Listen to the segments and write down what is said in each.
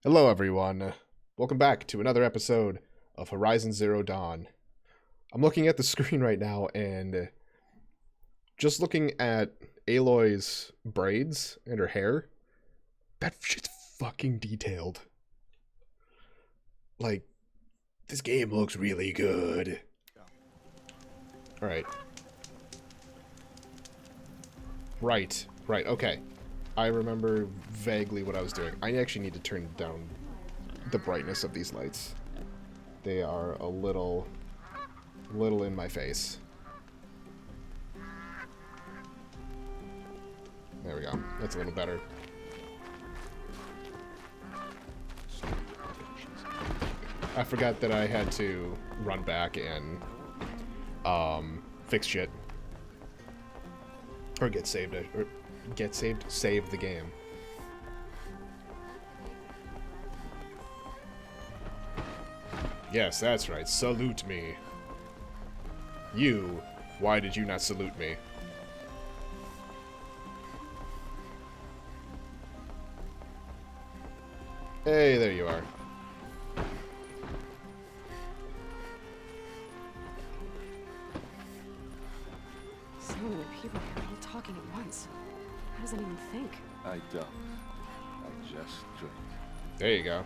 Hello everyone, welcome back to another episode of Horizon Zero Dawn. I'm looking at the screen right now and just looking at Aloy's braids and her hair, that shit's fucking detailed. Like, this game looks really good. Alright. Right, okay. I remember vaguely what I was doing. I actually need to turn down the brightness of these lights. They are a little in my face. There we go. That's a little better. I forgot that I had to run back and fix shit. Or get saved. Save the game. Yes, that's right. Salute me. You, why did you not salute me? Hey, there you are. So many people here all talking at once. How does anyone think? I don't. I just drink. There you go.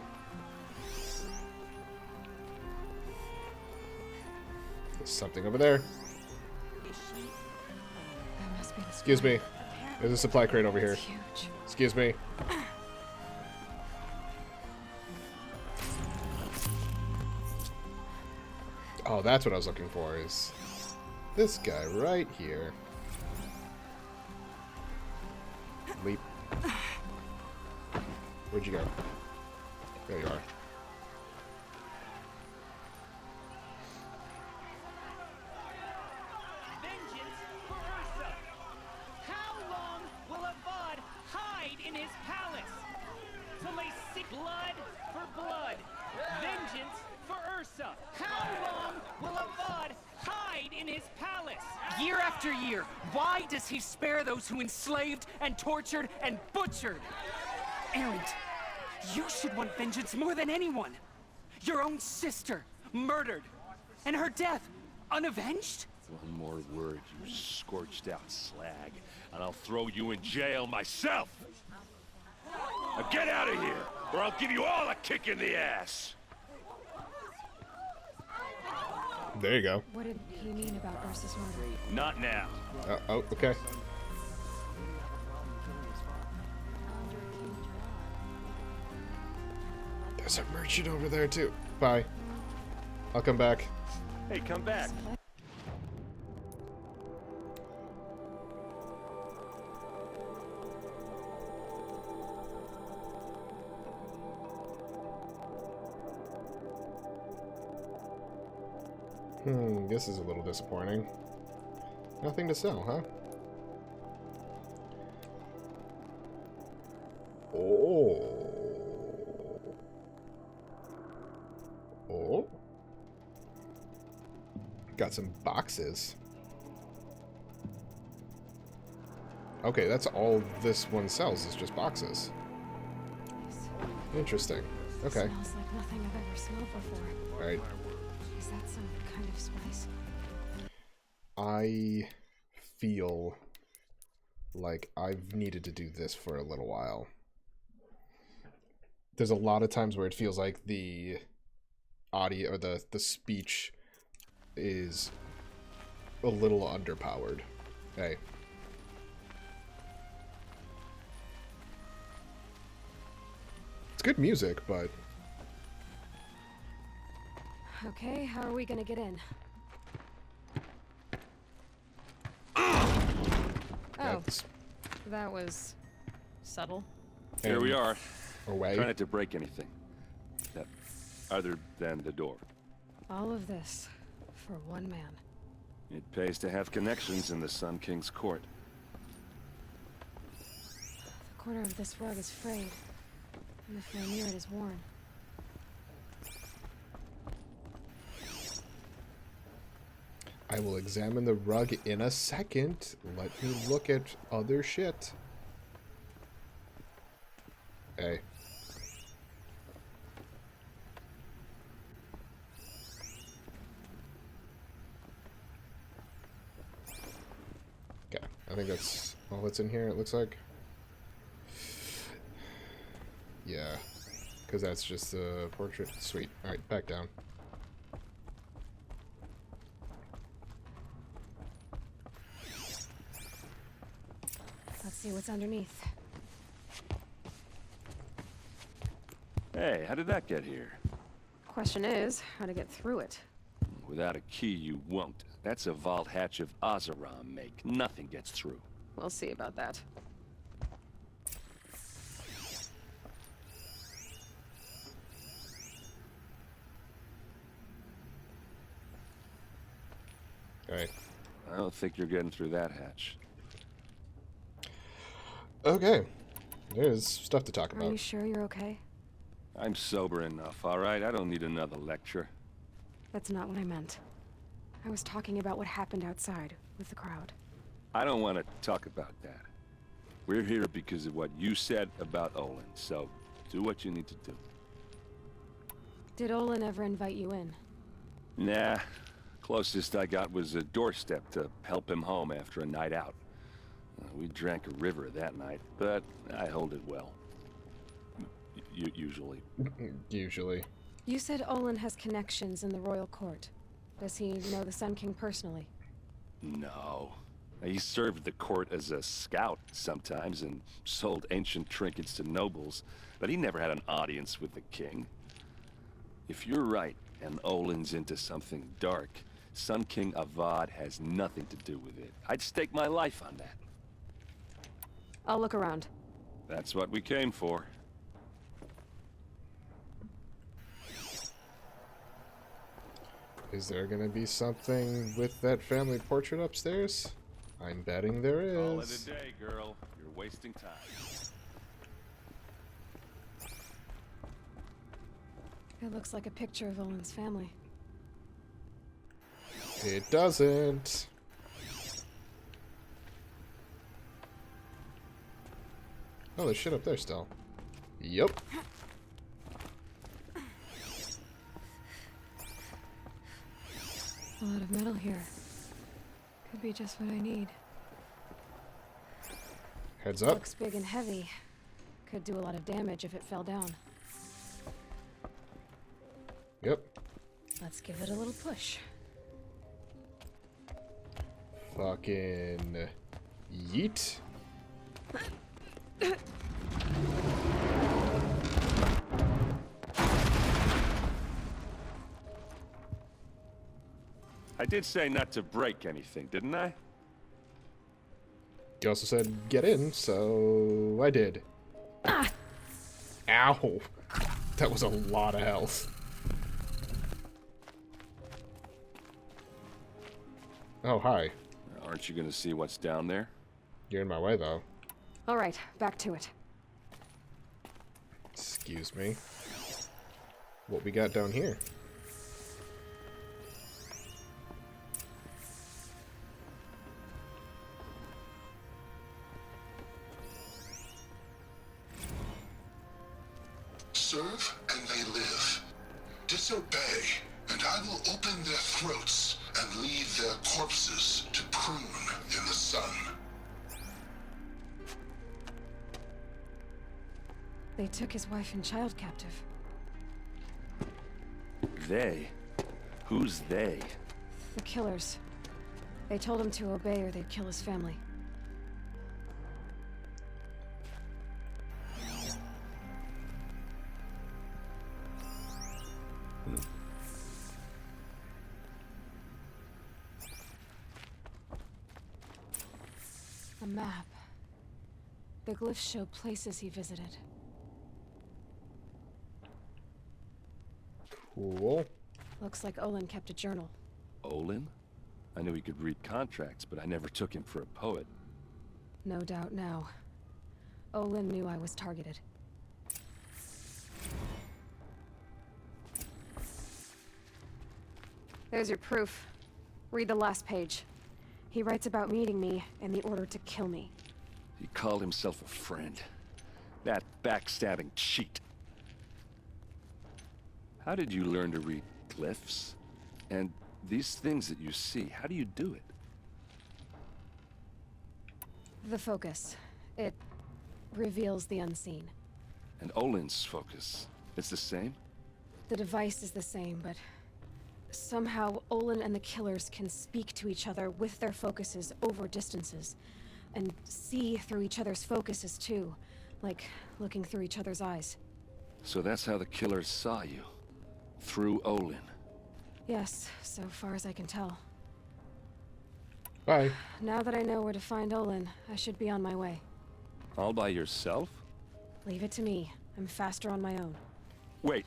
There's something over there. That must be the Excuse me. There's a supply crate over here. It's huge. Excuse me. Oh, that's what I was looking for, is this guy right here. Leap. Where'd you go? There you are. Vengeance for Ursa! How long will Avad hide in his palace? Till they seek blood for blood. Vengeance for Ursa! How long will Avad hide in his palace? Year after year, why does he spare those who enslaved and tortured and butchered? Erend, you should want vengeance more than anyone. Your own sister, murdered, and her death, unavenged? One more word, you scorched out slag, and I'll throw you in jail myself! Now get out of here, or I'll give you all a kick in the ass! There you go. What did he mean about Ursa's murder? Not now. Oh, okay. There's a merchant over there too. Bye. I'll come back. Hey, come back. This is a little disappointing. Nothing to sell, huh? Oh. Got some boxes. Okay, that's all this one sells, is just boxes. Interesting. Okay. Smells like nothing I've ever smelled before. Right. Is that some kind of spice? I feel like I've needed to do this for a little while. There's a lot of times where it feels like the audio or the speech is a little underpowered. Hey. It's good music, but Okay, how are we gonna get in? Oh, that's that was subtle. Here we are. away. Try not to break anything. That, other than the door. All of this for one man. It pays to have connections in the Sun King's court. The corner of this rug is frayed, and the frame near it is worn. I will examine the rug in a second. Let me look at other shit. Hey. that's all that's in here, it looks like. Yeah, because that's just the portrait. Sweet. Alright, back down. Let's see what's underneath. Hey, how did that get here? Question is, how to get through it. Without a key, you won't. That's a vault hatch of Oseram make. Nothing gets through. We'll see about that. Alright. I don't think you're getting through that hatch. Okay. There's stuff to talk Are you about. sure you're okay? I'm sober enough, all right? I don't need another lecture. That's not what I meant. I was talking about what happened outside with the crowd. I don't want to talk about that. We're here because of what you said about Olin, so do what you need to do. Did Olin ever invite you in? Nah. Closest I got was a doorstep to help him home after a night out. We drank a river that night, but I hold it well. Usually. Usually. You said Olin has connections in the royal court. Does he know the Sun King personally? No. He served the court as a scout sometimes and sold ancient trinkets to nobles, but he never had an audience with the king. If you're right, and Olin's into something dark, Sun King Avad has nothing to do with it. I'd stake my life on that. I'll look around. That's what we came for. Is there gonna be something with that family portrait upstairs? I'm betting there Call it is. a day, girl. You're wasting time. It looks like a picture of Olin's family. It doesn't. Oh, there's shit up there still. Yup. A lot of metal here. Could be just what I need. Heads up. Looks big and heavy. Could do a lot of damage if it fell down. Yep. Let's give it a little push. Fucking yeet. I did say not to break anything, didn't I? You also said get in, so I did. Ow. That was a lot of health. Oh, hi. Aren't you gonna see what's down there? You're in my way, though. All right, back to it. Excuse me. What we got down here? Serve and they live. Disobey, and I will open their throats and leave their corpses to prune in the sun. They took his wife and child captive. They? Who's they? The killers. They told him to obey or they'd kill his family. A map. The glyphs show places he visited. Cool. Looks like Olin kept a journal. Olin? I knew he could read contracts, but I never took him for a poet. No doubt now. Olin knew I was targeted. There's your proof. Read the last page. He writes about meeting me and the order to kill me. He called himself a friend. That backstabbing cheat. How did you learn to read glyphs? And these things that you see, how do you do it? The focus. It reveals the unseen. And Olin's focus, it's the same? The device is the same, but somehow Olin and the killers can speak to each other with their focuses over distances. And see through each other's focuses too. Like looking through each other's eyes. So that's how the killers saw you? Through Olin? Yes, so far as I can tell. Bye. Now that I know where to find Olin, I should be on my way. All by yourself? Leave it to me. I'm faster on my own. Wait.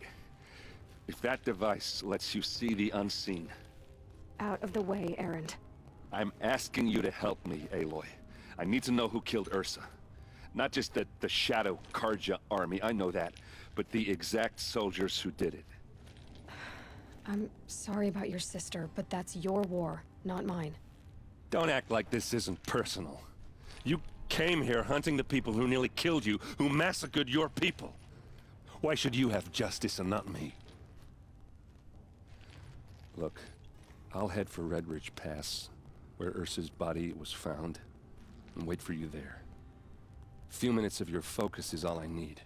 If that device lets you see the unseen... Out of the way, Erend. I'm asking you to help me, Aloy. I need to know who killed Ursa. Not just the Shadow Karja army, I know that, but the exact soldiers who did it. I'm sorry about your sister, but that's your war, not mine. Don't act like this isn't personal. You came here hunting the people who nearly killed you, who massacred your people. Why should you have justice and not me? Look, I'll head for Red Ridge Pass, where Ursa's body was found, and wait for you there. A few minutes of your focus is all I need.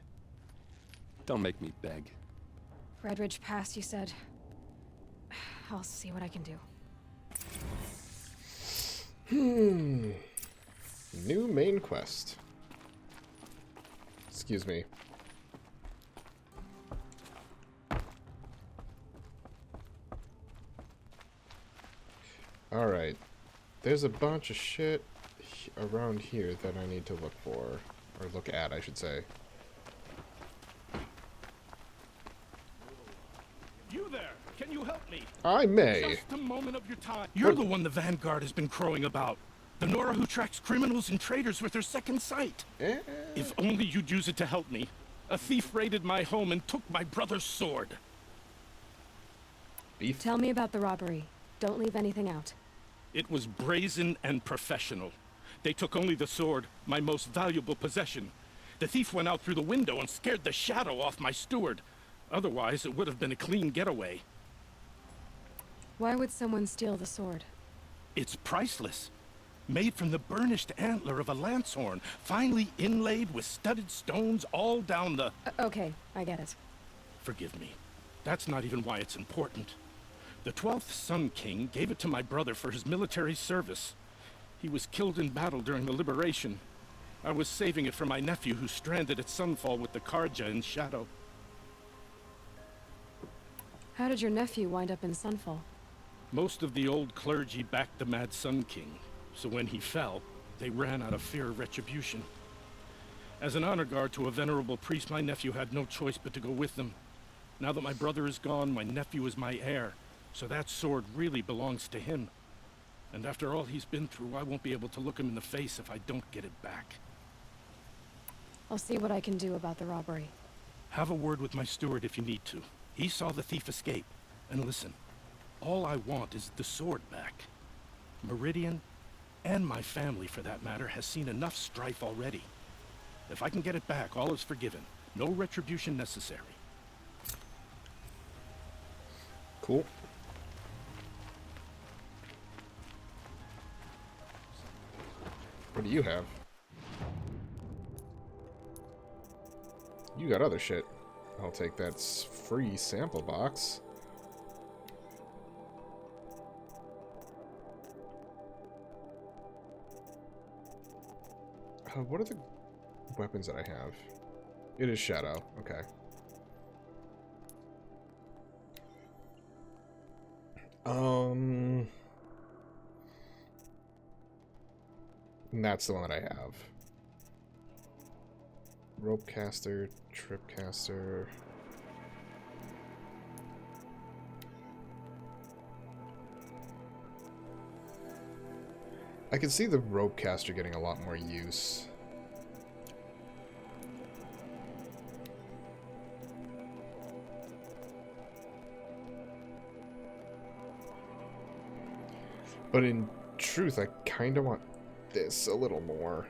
Don't make me beg. Red Ridge Pass, you said? I'll see what I can do. New main quest. Excuse me. Alright. There's a bunch of shit around here that I need to look for. Or look at, I should say. You there! Can you help me? I may. Just a moment of your time. You're the one the Vanguard has been crowing about. The Nora who tracks criminals and traitors with her second sight. If only you'd use it to help me. A thief raided my home and took my brother's sword. Beef? Tell me about the robbery. Don't leave anything out. It was brazen and professional. They took only the sword, my most valuable possession. The thief went out through the window and scared the shadow off my steward. Otherwise, it would have been a clean getaway. Why would someone steal the sword? It's priceless. Made from the burnished antler of a lancehorn, finely inlaid with studded stones all down the... Okay, I get it. Forgive me. That's not even why it's important. The 12th Sun King gave it to my brother for his military service. He was killed in battle during the liberation. I was saving it for my nephew who's stranded at Sunfall with the Karja in Shadow. How did your nephew wind up in Sunfall? Most of the old clergy backed the Mad Sun King, so when he fell, they ran out of fear of retribution. As an honor guard to a venerable priest, my nephew had no choice but to go with them. Now that my brother is gone, my nephew is my heir, so that sword really belongs to him. And after all he's been through, I won't be able to look him in the face if I don't get it back. I'll see what I can do about the robbery. Have a word with my steward if you need to. He saw the thief escape. And listen, all I want is the sword back. Meridian, and my family for that matter, has seen enough strife already. If I can get it back, all is forgiven. No retribution necessary. Cool. What do you have? You got other shit. I'll take that free sample box. What are the weapons that I have? It is Shadow. Okay. And that's the one that I have. Rope caster, trip caster. I can see the rope caster getting a lot more use. But in truth, I kind of want this a little more.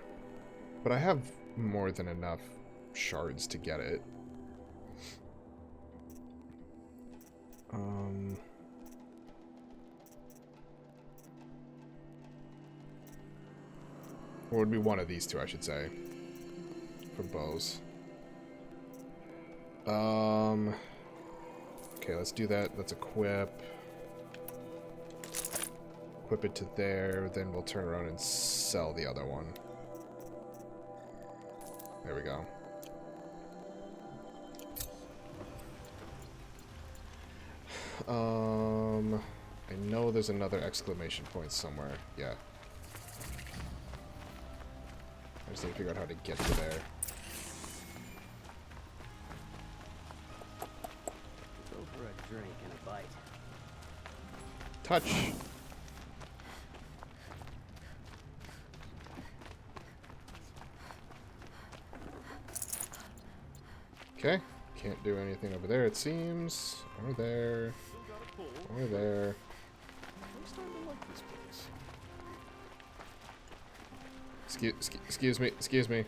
But I have more than enough shards to get it. Or would be one of these two, I should say. For bows. Okay, let's do that. Let's equip. Equip it to there, then we'll turn around and sell the other one. There we go. I know there's another exclamation point somewhere. Yeah. I just need to figure out how to get to there. Go for a drink and a bite. Touch! Okay. Can't do anything over there, it seems. Or there. Or there. I'm starting to like this place. Excuse me, excuse me.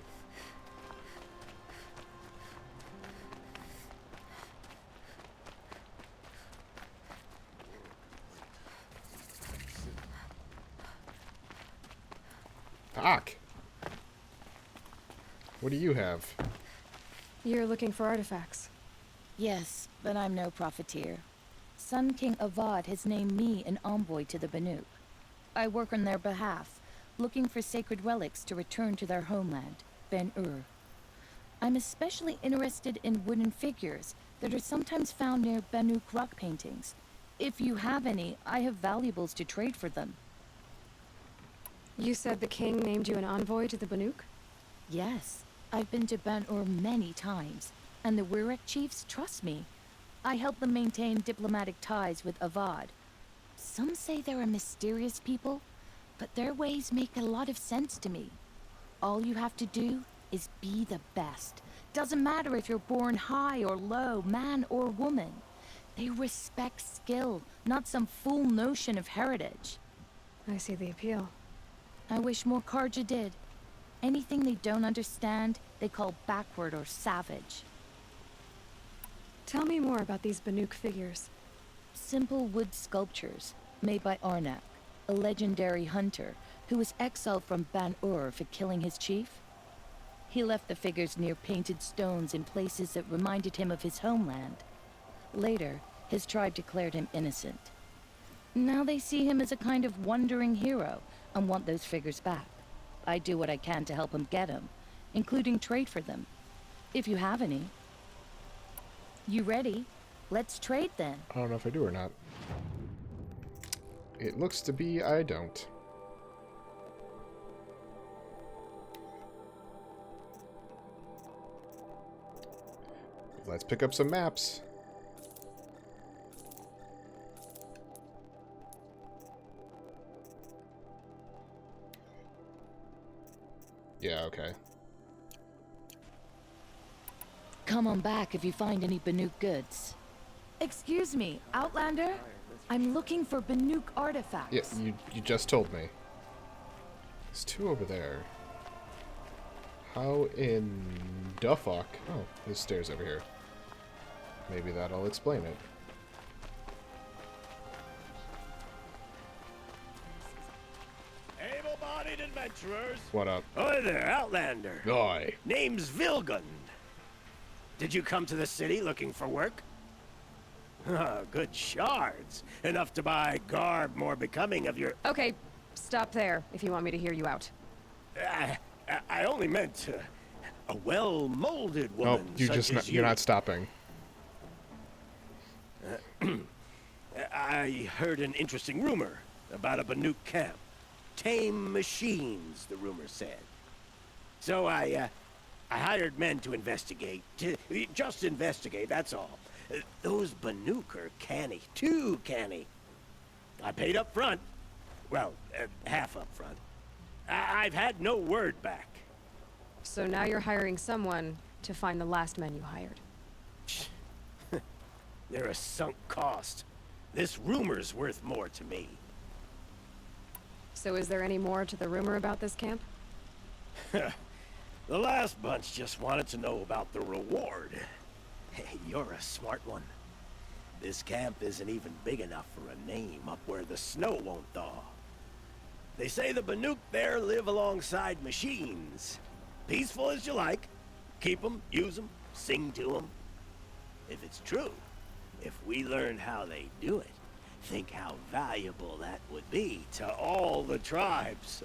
Fuck! What do you have? You're looking for artifacts. Yes, but I'm no profiteer. Sun King Avad has named me an envoy to the Banuk. I work on their behalf, looking for sacred relics to return to their homeland, Ben-Ur. I'm especially interested in wooden figures that are sometimes found near Banuk rock paintings. If you have any, I have valuables to trade for them. You said the king named you an envoy to the Banuk? Yes, I've been to Ben-Ur many times, and the Wirek chiefs trust me. I help them maintain diplomatic ties with Avad. Some say they're a mysterious people, but their ways make a lot of sense to me. All you have to do is be the best. Doesn't matter if you're born high or low, man or woman. They respect skill, not some fool notion of heritage. I see the appeal. I wish more Karja did. Anything they don't understand, they call backward or savage. Tell me more about these Banuk figures. Simple wood sculptures, made by Arnak, a legendary hunter who was exiled from Ban-Ur for killing his chief. He left the figures near painted stones in places that reminded him of his homeland. Later, his tribe declared him innocent. Now they see him as a kind of wandering hero and want those figures back. I do what I can to help him get them, including trade for them. If you have any. You ready? Let's trade then. I don't know if I do or not. It looks to be I don't. Let's pick up some maps. Yeah, okay. Come on back if you find any Banuk goods. Excuse me, Outlander? I'm looking for Banuk artifacts. Yeah, you just told me. There's two over there. How in the fuck? Oh, there's stairs over here. Maybe that'll explain it. Able-bodied adventurers. What up? Hi there, Outlander. Oi. Name's Vilgun. Did you come to the city looking for work? Ah, good shards. Enough to buy garb more becoming of your... Okay, stop there if you want me to hear you out. I only meant a well-molded woman Oh, you're not stopping. I heard an interesting rumor about a Banuk camp. Tame machines, the rumor said. So I hired men to investigate. Just investigate, that's all. Those Banuk are canny. Too canny. I paid up front. Well, half up front. I've had no word back. So now you're hiring someone to find the last men you hired. They're a sunk cost. This rumor's worth more to me. So is there any more to the rumor about this camp? The last bunch just wanted to know about the reward. Hey, you're a smart one. This camp isn't even big enough for a name up where the snow won't thaw. They say the Banuk there live alongside machines. Peaceful as you like. Keep them, use them, sing to them. If it's true, if we learn how they do it, think how valuable that would be to all the tribes.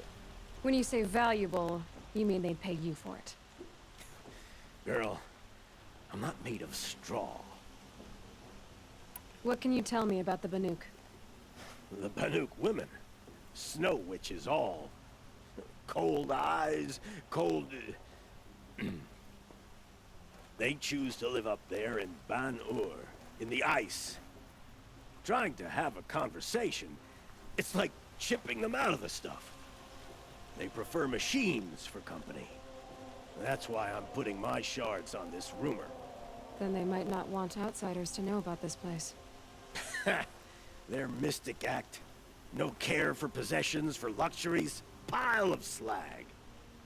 When you say valuable, you mean they'd pay you for it. Girl, I'm not made of straw. What can you tell me about the Banuk? The Banuk women. Snow witches all. Cold eyes, cold... They choose to live up there in Ban-Ur, in the ice. Trying to have a conversation, it's like chipping them out of the stuff. They prefer machines for company. That's why I'm putting my shards on this rumor. Then they might not want outsiders to know about this place. Their mystic act. No care for possessions, for luxuries. Pile of slag.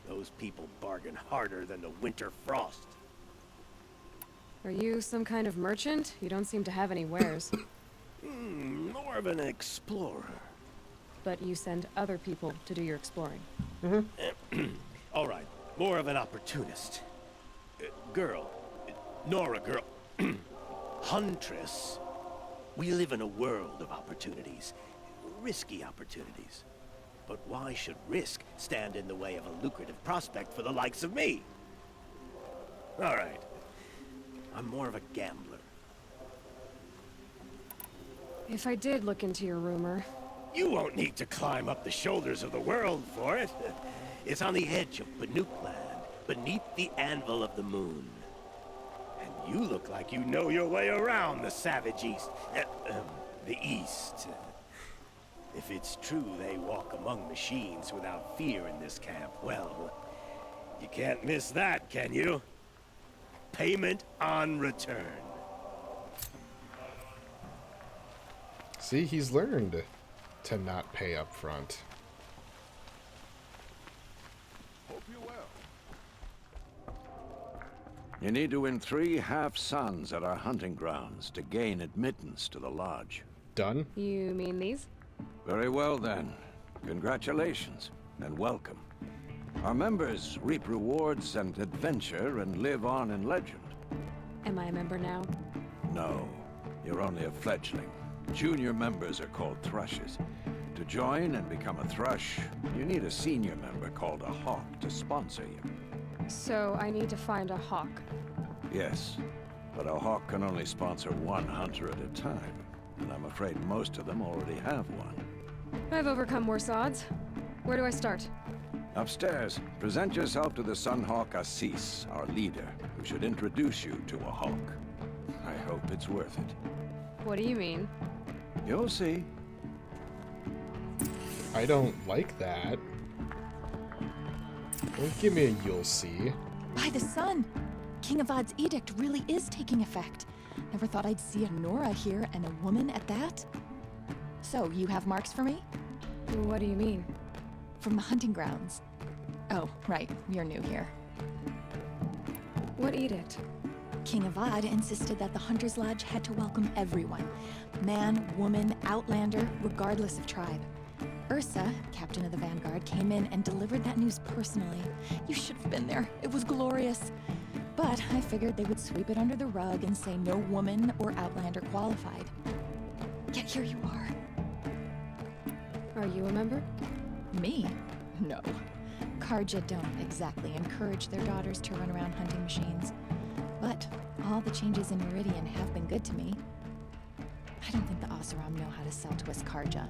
Those people bargain harder than the winter frost. Are you some kind of merchant? You don't seem to have any wares. More of an explorer. But you send other people to do your exploring. All right, more of an opportunist. Girl. Nora, girl. Huntress. We live in a world of opportunities. Risky opportunities. But why should risk stand in the way of a lucrative prospect for the likes of me? All right. I'm more of a gambler. If I did look into your rumor... You won't need to climb up the shoulders of the world for it. It's on the edge of Banuk land, beneath the anvil of the moon. And you look like you know your way around the savage east. The east. If it's true they walk among machines without fear in this camp, well, you can't miss that, can you? Payment on return. See, he's learned to not pay up front. Hope you're well. You need to win 3 half-suns at our hunting grounds to gain admittance to the lodge. Done? You mean these? Very well then. Congratulations and welcome. Our members reap rewards and adventure and live on in legend. Am I a member now? No, you're only a fledgling. Junior members are called thrushes. To join and become a thrush, you need a senior member called a hawk to sponsor you. So I need to find a hawk. Yes, but a hawk can only sponsor 1 hunter at a time, and I'm afraid most of them already have one. I've overcome worse odds. Where do I start? Upstairs, present yourself to the Sunhawk Assis, our leader, who should introduce you to a hawk. I hope it's worth it. What do you mean? You'll see. I don't like that. Don't give me a you'll see. By the sun! King Avad's edict really is taking effect. Never thought I'd see a Nora here, and a woman at that. So, you have marks for me? What do you mean? From the hunting grounds. Oh, right, you're new here. What edict? King Avad insisted that the Hunter's Lodge had to welcome everyone. Man, woman, outlander, regardless of tribe. Ursa, captain of the Vanguard, came in and delivered that news personally. You should have been there. It was glorious. But I figured they would sweep it under the rug and say no woman or outlander qualified. Yet here you are. Are you a member? Me? No. Karja don't exactly encourage their daughters to run around hunting machines. But all the changes in Meridian have been good to me. I don't think the Oseram know how to sell to us Karja.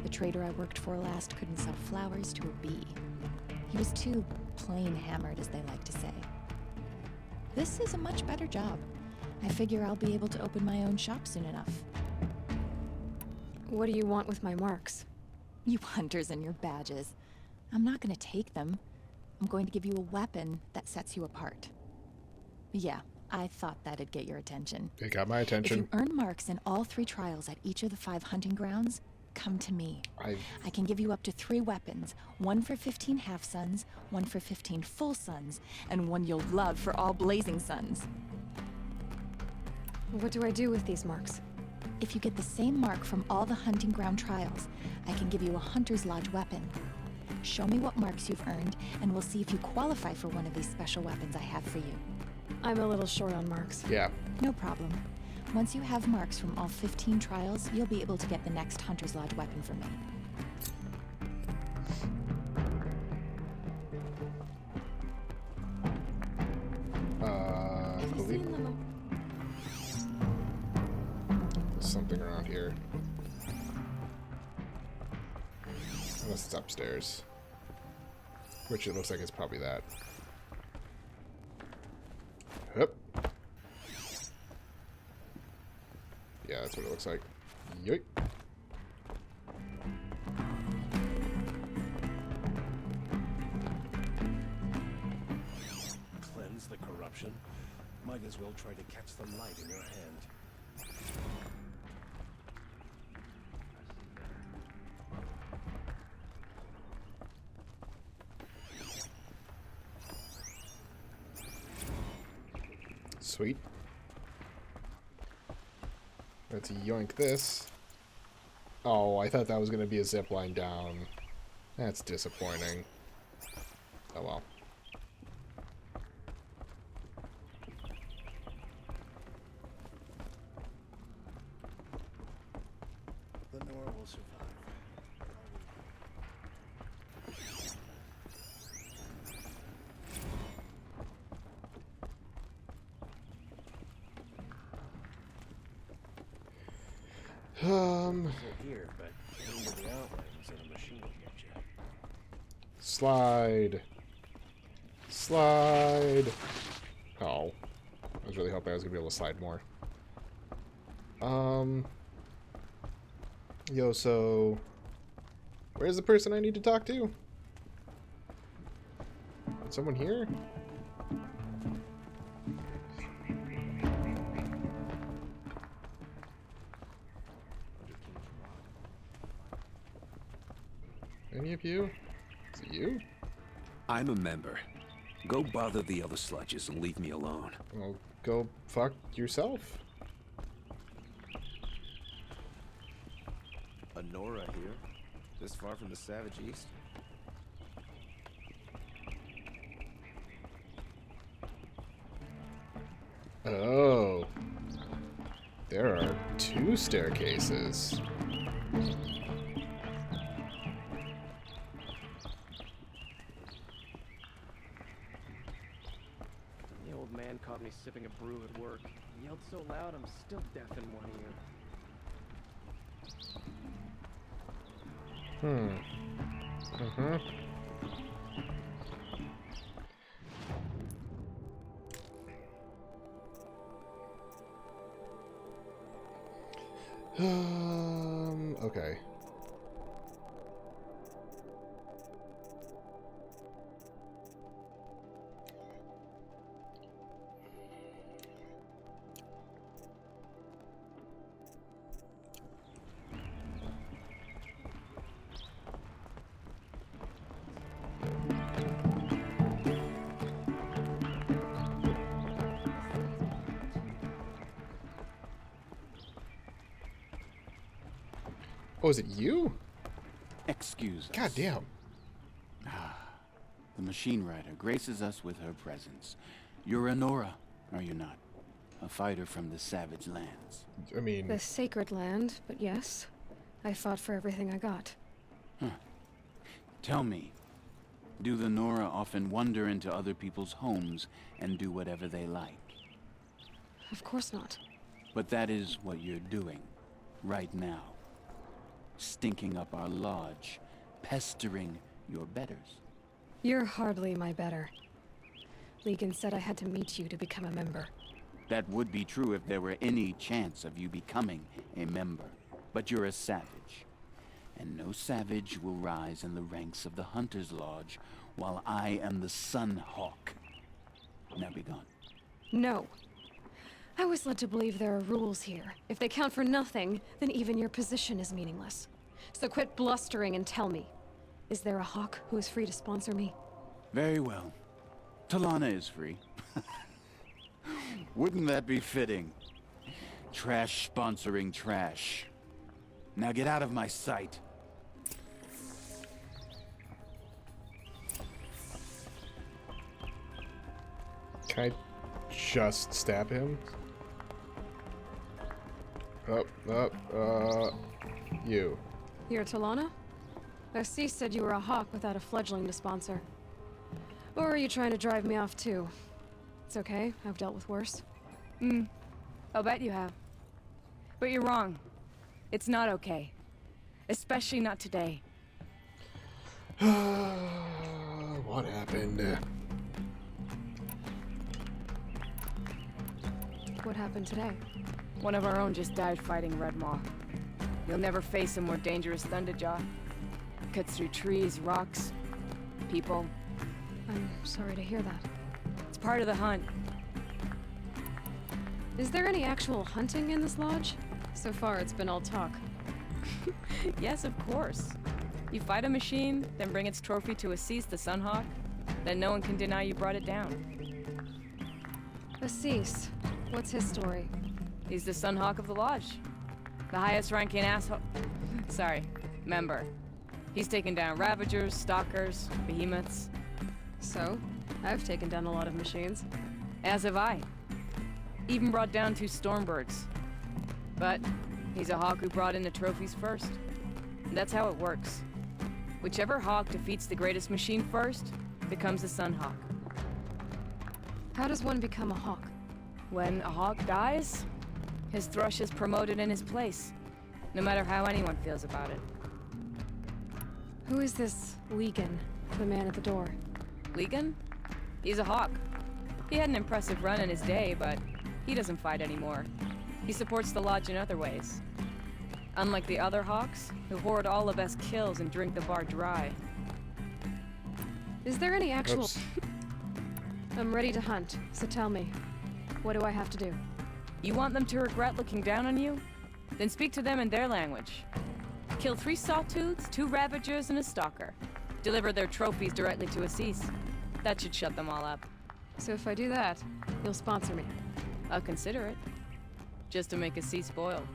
The trader I worked for last couldn't sell flowers to a bee. He was too plain hammered, as they like to say. This is a much better job. I figure I'll be able to open my own shop soon enough. What do you want with my marks? You hunters and your badges. I'm not gonna take them. I'm going to give you a weapon that sets you apart. Yeah, I thought that'd get your attention. It got my If attention. you earn marks in all 3 trials at each of the 5 hunting grounds, come to me. I can give you up to 3 weapons. 1 for 15 half-suns, 1 for 15 full suns, and 1 you'll love for all blazing suns. What do I do with these marks? If you get the same mark from all the hunting ground trials, I can give you a Hunter's Lodge weapon. Show me what marks you've earned, and we'll see if you qualify for one of these special weapons I have for you. I'm a little short on marks. Yeah. No problem. Once you have marks from all 15 trials, you'll be able to get the next Hunter's Lodge weapon from me. Cool. There's something around here. Unless it's upstairs. Which it looks like it's probably that. Yep. Yeah, that's what it looks like. Yoink. Cleanse the corruption? Might as well try to catch the light in your hand. Sweet. Let's yoink this. Oh, I thought that was going to be a zip line down. That's disappointing. Oh well. The Nora will survive. Here, but into the outlines of the machine will get you. Slide. Slide. Oh. I was really hoping I was going to be able to slide more. Yo, so... Where's the person I need to talk to? Someone here? Any of you? Is it you? I'm a member. Go bother the other sludges and leave me alone. Well, go fuck yourself. A Nora here? This far from the Savage East? Oh. There are 2 staircases. The old man caught me sipping a brew at work. He yelled so loud I'm still deaf in one ear. Okay. Oh, is it you? Excuse us. God damn. The machine rider graces us with her presence. You're a Nora, are you not? A fighter from the Savage Lands. I mean... The sacred land, but yes. I fought for everything I got. Huh. Tell me, do the Nora often wander into other people's homes and do whatever they like? Of course not. But that is what you're doing, right now. Stinking up our lodge, pestering your betters. You're hardly my better. Legan said I had to meet you to become a member. That would be true if there were any chance of you becoming a member. But you're a savage. And no savage will rise in the ranks of the Hunter's Lodge while I am the Sun Hawk. Now be gone. No. I was led to believe there are rules here. If they count for nothing, then even your position is meaningless. So quit blustering and tell me. Is there a hawk who is free to sponsor me? Very well. Talana is free. Wouldn't that be fitting? Trash sponsoring trash. Now get out of my sight. Can I just stab him? You. You're Talana? Assis said you were a hawk without a fledgling to sponsor. Or are you trying to drive me off too? It's okay, I've dealt with worse. I'll bet you have. But you're wrong. It's not okay. Especially not today. What happened? What happened today? One of our own just died fighting Red Maw. You'll never face a more dangerous Thunderjaw. Cuts through trees, rocks, people. I'm sorry to hear that. It's part of the hunt. Is there any actual hunting in this lodge? So far, it's been all talk. Yes, of course. You fight a machine, then bring its trophy to Assis the Sunhawk, then no one can deny you brought it down. Assis, what's his story? He's the Sunhawk of the lodge. The highest ranking asshole... Sorry, member. He's taken down Ravagers, Stalkers, Behemoths. So, I've taken down a lot of machines. As have I. Even brought down 2 Stormbirds. But he's a hawk who brought in the trophies first. And that's how it works. Whichever hawk defeats the greatest machine first, becomes a Sunhawk. How does one become a hawk? When a hawk dies, his thrush is promoted in his place, no matter how anyone feels about it. Who is this Legan, the man at the door? Legan? He's a hawk. He had an impressive run in his day, but he doesn't fight anymore. He supports the lodge in other ways. Unlike the other hawks, who hoard all the best kills and drink the bar dry. Is there any actual... I'm ready to hunt, so tell me. What do I have to do? You want them to regret looking down on you? Then speak to them in their language. Kill 3 Sawtooths, 2 Ravagers, and a Stalker. Deliver their trophies directly to Assis. That should shut them all up. So if I do that, you'll sponsor me? I'll consider it. Just to make Assis spoiled.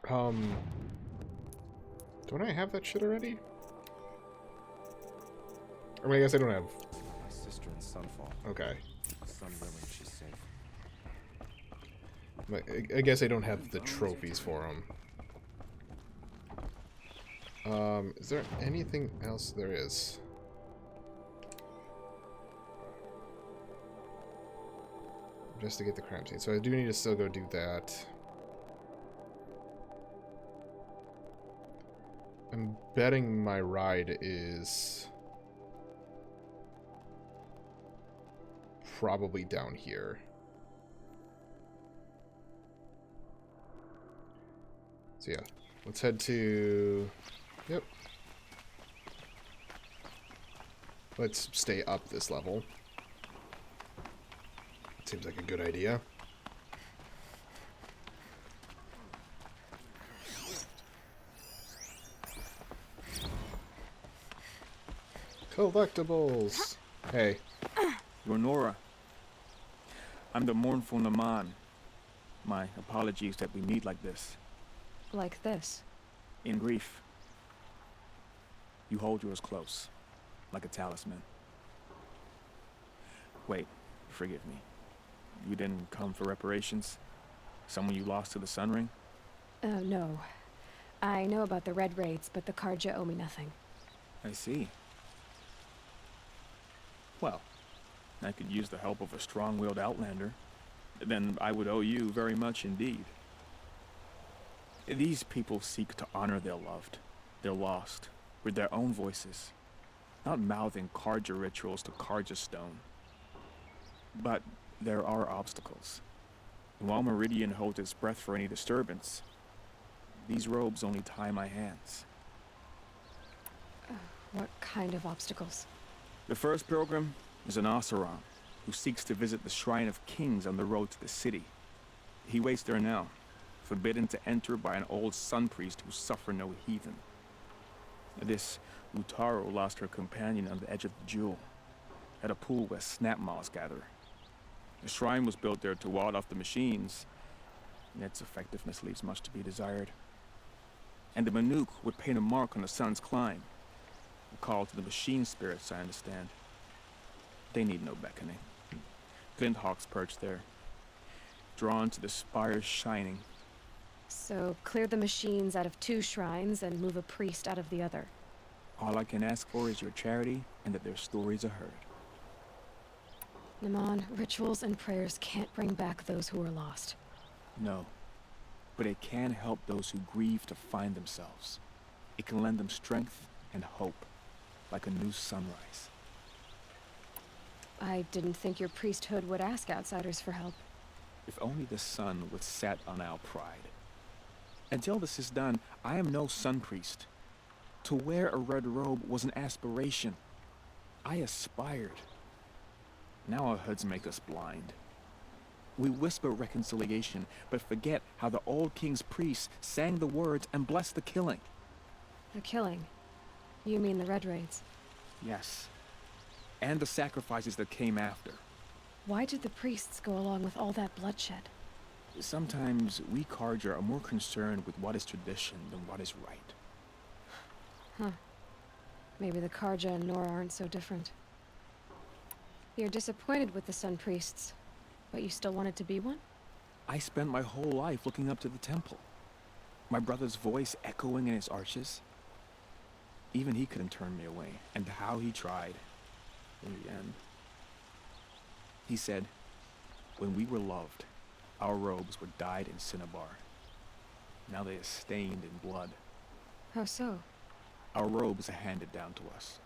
Don't I have that shit already? I mean, I guess I don't have... My sister in Sunfall. Okay. Sun willing, she's safe. I guess I don't have the trophies for them. Is there anything else? There is. Just to get the crime scene. So I do need to still go do that. I'm betting my ride is probably down here. So yeah, let's head to... Yep. Let's stay up this level. Seems like a good idea. Collectibles! Hey. You're Nora. I'm the mournful Naman. My apologies that we meet like this. Like this? In grief. You hold yours close, like a talisman. Wait, forgive me. You didn't come for reparations? Someone you lost to the Sun Ring? No. I know about the Red Raids, but the Karja owe me nothing. I see. Well, I could use the help of a strong-willed outlander. Then I would owe you very much indeed. These people seek to honor their loved, their lost, with their own voices, not mouthing Karja rituals to Karja stone. But there are obstacles. While Meridian holds its breath for any disturbance, these robes only tie my hands. What kind of obstacles? The first pilgrim is an Oseram, who seeks to visit the Shrine of Kings on the road to the city. He waits there now, forbidden to enter by an old sun priest who suffer no heathen. This Utaro lost her companion on the edge of the Jewel, at a pool where snap moths gather. The shrine was built there to ward off the machines, Its effectiveness leaves much to be desired. And the Manuke would paint a mark on the sun's climb. A call to the machine spirits, I understand. They need no beckoning. Glint hawks perch there, drawn to the spire's shining. So, clear the machines out of 2 shrines and move a priest out of the other. All I can ask for is your charity and that their stories are heard. Naman, rituals and prayers can't bring back those who are lost. No, but it can help those who grieve to find themselves. It can lend them strength and hope, like a new sunrise. I didn't think your priesthood would ask outsiders for help. If only the sun would set on our pride. Until this is done, I am no sun priest. To wear a red robe was an aspiration. I aspired. Now our hoods make us blind. We whisper reconciliation, but forget how the old king's priests sang the words and blessed the killing. The killing? You mean the Red Raids? Yes. And the sacrifices that came after. Why did the priests go along with all that bloodshed? Sometimes we Carja are more concerned with what is tradition than what is right. Huh. Maybe the Carja and Nora aren't so different. You're disappointed with the Sun Priests, but you still wanted to be one? I spent my whole life looking up to the temple. My brother's voice echoing in its arches. Even he couldn't turn me away, and how he tried. In the end. He said, when we were loved, our robes were dyed in cinnabar. Now they are stained in blood. How so? Our robes are handed down to us.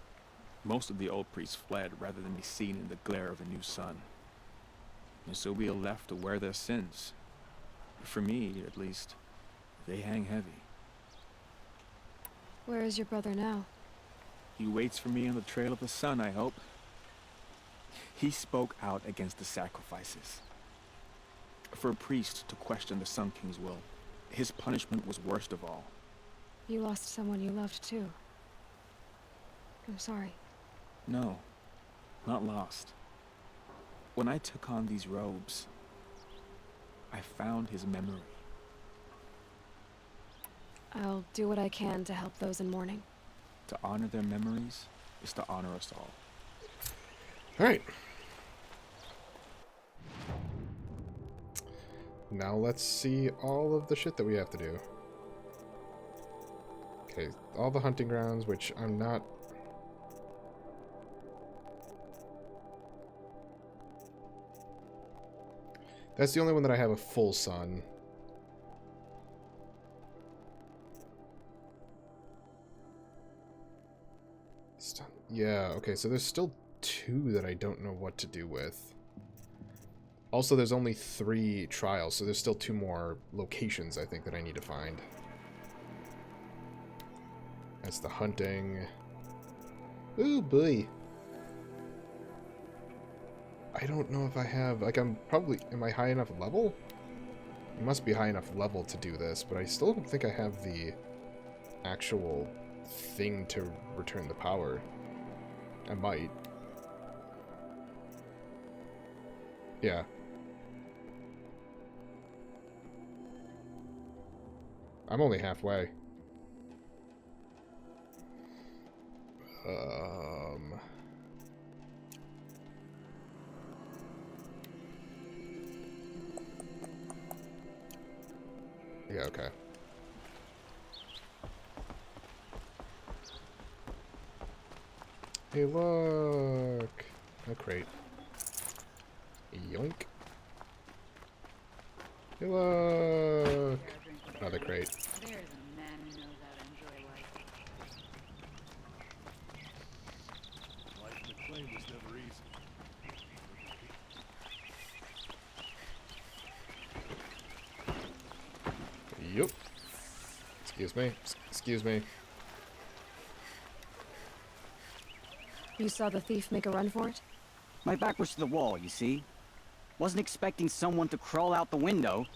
Most of the old priests fled rather than be seen in the glare of a new sun. And so we are left to wear their sins. For me, at least, they hang heavy. Where is your brother now? He waits for me on the trail of the sun, I hope. He spoke out against the sacrifices. For a priest to question the Sun King's will, his punishment was worst of all. You lost someone you loved too. I'm sorry. No, not lost. When I took on these robes, I found his memory. I'll do what I can to help those in mourning. To honor their memories is to honor us all. Alright. Now let's see all of the shit that we have to do. Okay, all the hunting grounds, which I'm not... That's the only one that I have a full sun. Yeah, okay, so there's still 2 that I don't know what to do with. Also, there's only 3 trials, so there's still 2 more locations, I think, that I need to find. That's the hunting. Ooh, boy. I don't know if I have... Like, I'm probably... Am I high enough level? I must be high enough level to do this, but I still don't think I have the actual thing to return the power. I might. Yeah. I'm only halfway. Yeah, okay. Hey, look! A crate. Yoink. Hey, look! Another crate. There's a man who knows how to enjoy life. Life in the claim was never easy. Yup. Excuse me. Excuse me. You saw the thief make a run for it? My back was to the wall, you see. Wasn't expecting someone to crawl out the window.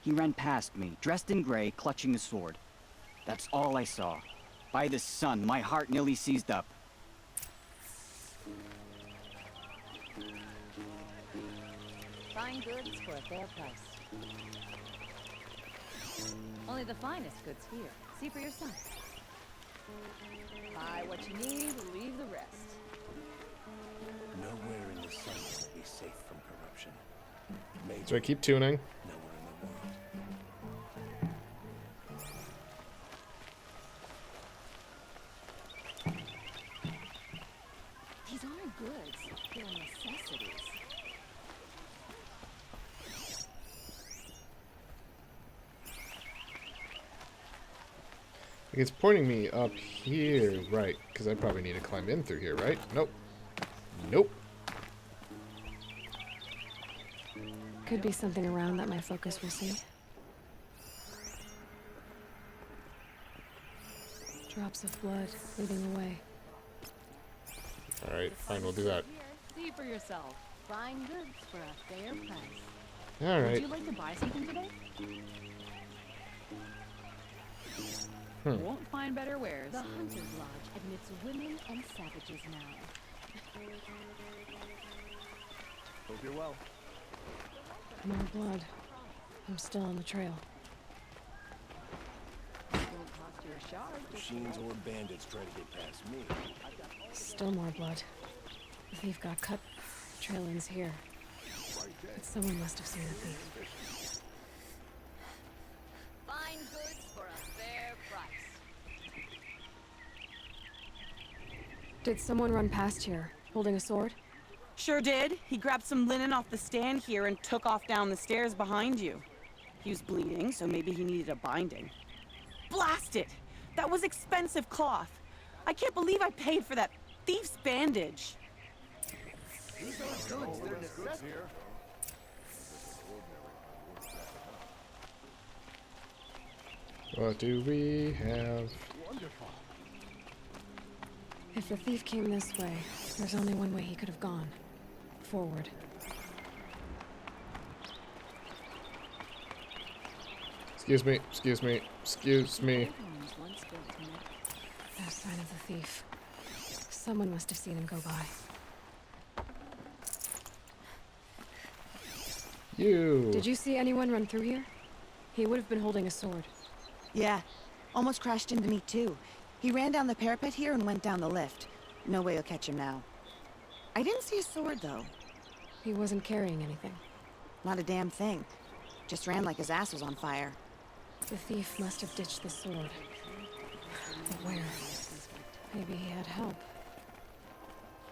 He ran past me, dressed in gray, clutching the sword. That's all I saw. By the sun, my heart nearly seized up. Fine goods for a fair price. Only the finest goods here. See for yourself. Buy what you need, leave the rest. Nowhere in the sun will be safe from corruption. Maybe So I keep tuning. nowhere in the world. These aren't goods. They're necessities. It's pointing me up here, right? Because I probably need to climb in through here, right? Nope. Nope. Could be something around that my focus will see. Drops of blood leading the way. Alright, fine, we'll do that. See for yourself. Fine goods for a fair price. Alright. Would you like to buy something today? Won't find better wares. The Hunter's Lodge admits women and savages now. Hope you're well. More blood. I'm still on the trail. Won't cost you a shot. Machines or bandits try to get past me. Still more blood. The thief got cut. The trail ends here. But someone must have seen the thief. Fine goods for a fair price. Did someone run past here, holding a sword? Sure did. He grabbed some linen off the stand here and took off down the stairs behind you. He was bleeding, so maybe he needed a binding. Blast it! That was expensive cloth. I can't believe I paid for that thief's bandage. These aren't goods, they're necessities. What do we have? Wonderful. If the thief came this way, there's only one way he could have gone. Forward. Excuse me, excuse me, excuse me. No sign of the thief. Someone must have seen him go by. You. Did you see anyone run through here? He would have been holding a sword. Yeah. Almost crashed into me, too. He ran down the parapet here and went down the lift. No way you'll catch him now. I didn't see a sword, though. He wasn't carrying anything. Not a damn thing. Just ran like his ass was on fire. The thief must have ditched the sword. But where? Maybe he had help.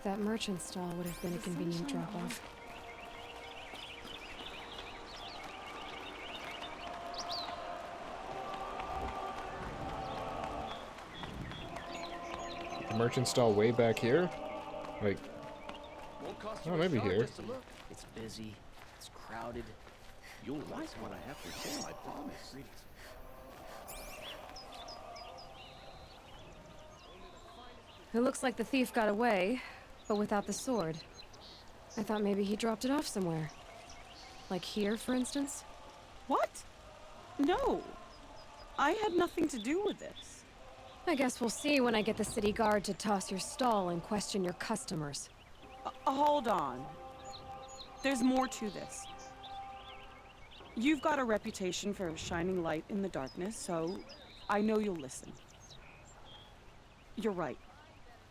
That merchant stall would have been a convenient drop-off. The merchant stall way back here? Like, oh, maybe here. It's busy. It's crowded. You'll like what I have to say, I promise. It looks like the thief got away, but without the sword. I thought maybe he dropped it off somewhere. Like here, for instance? What? No. I had nothing to do with this. I guess we'll see when I get the city guard to toss your stall and question your customers. Hold on. There's more to this. You've got a reputation for shining light in the darkness, so I know you'll listen. You're right.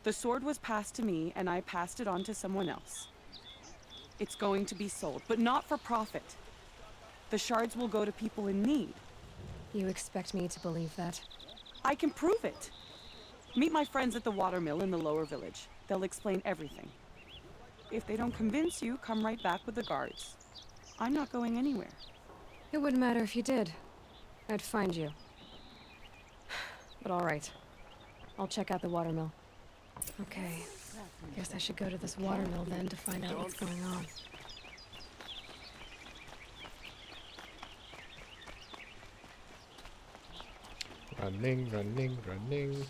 The sword was passed to me, and I passed it on to someone else. It's going to be sold, but not for profit. The shards will go to people in need. You expect me to believe that? I can prove it. Meet my friends at the watermill in the lower village. They'll explain everything. If they don't convince you, come right back with the guards. I'm not going anywhere. It wouldn't matter if you did. I'd find you. But all right. I'll check out the watermill. Okay. Guess I should go to this watermill then to find out what's going on. Running, running, running.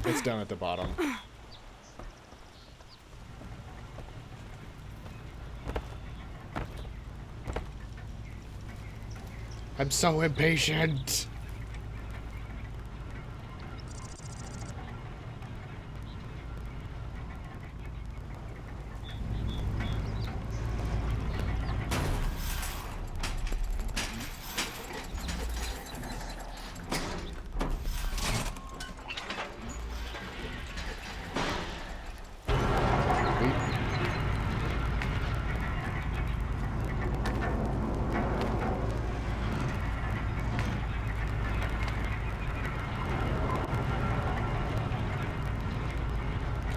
It's down at the bottom. I'm so impatient.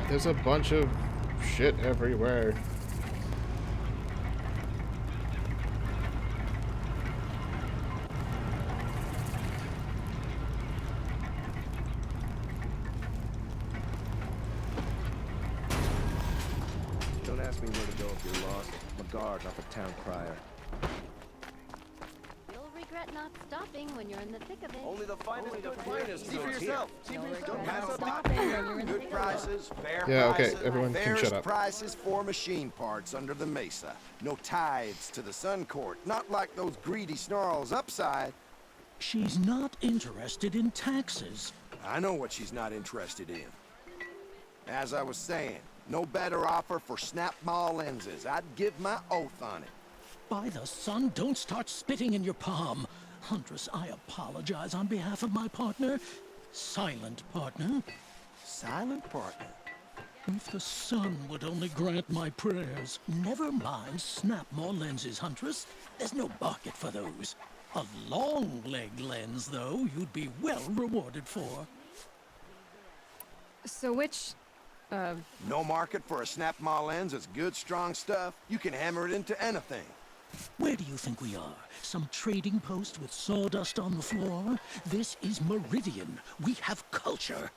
There's a bunch of shit everywhere. Don't ask me where to go if you're lost. I'm a guard, not the town crier. You'll regret not stopping when you're in the thick of it. Only the finest Only the good finest See for goods yourself. here. See for You'll yourself. regret Mass not stock stopping when here. you're in the Good thick of it. prices, fair Yeah, okay, prices. everyone can Fairest shut up. prices for machine parts under the mesa. No tithes to the Sun Court. Not like those greedy snarls upside. She's not interested in taxes. I know what she's not interested in. As I was saying, no better offer for snap maw lenses. I'd give my oath on it. By the sun, don't start spitting in your palm. Huntress, I apologize on behalf of my partner. Silent partner. Silent partner? If the sun would only grant my prayers. Never mind snap maw lenses, Huntress. There's no market for those. A long leg lens, though, you'd be well rewarded for. So which, No market for a snap maw lens. It's good, strong stuff. You can hammer it into anything. Where do you think we are? Some trading post with sawdust on the floor? This is Meridian. We have culture.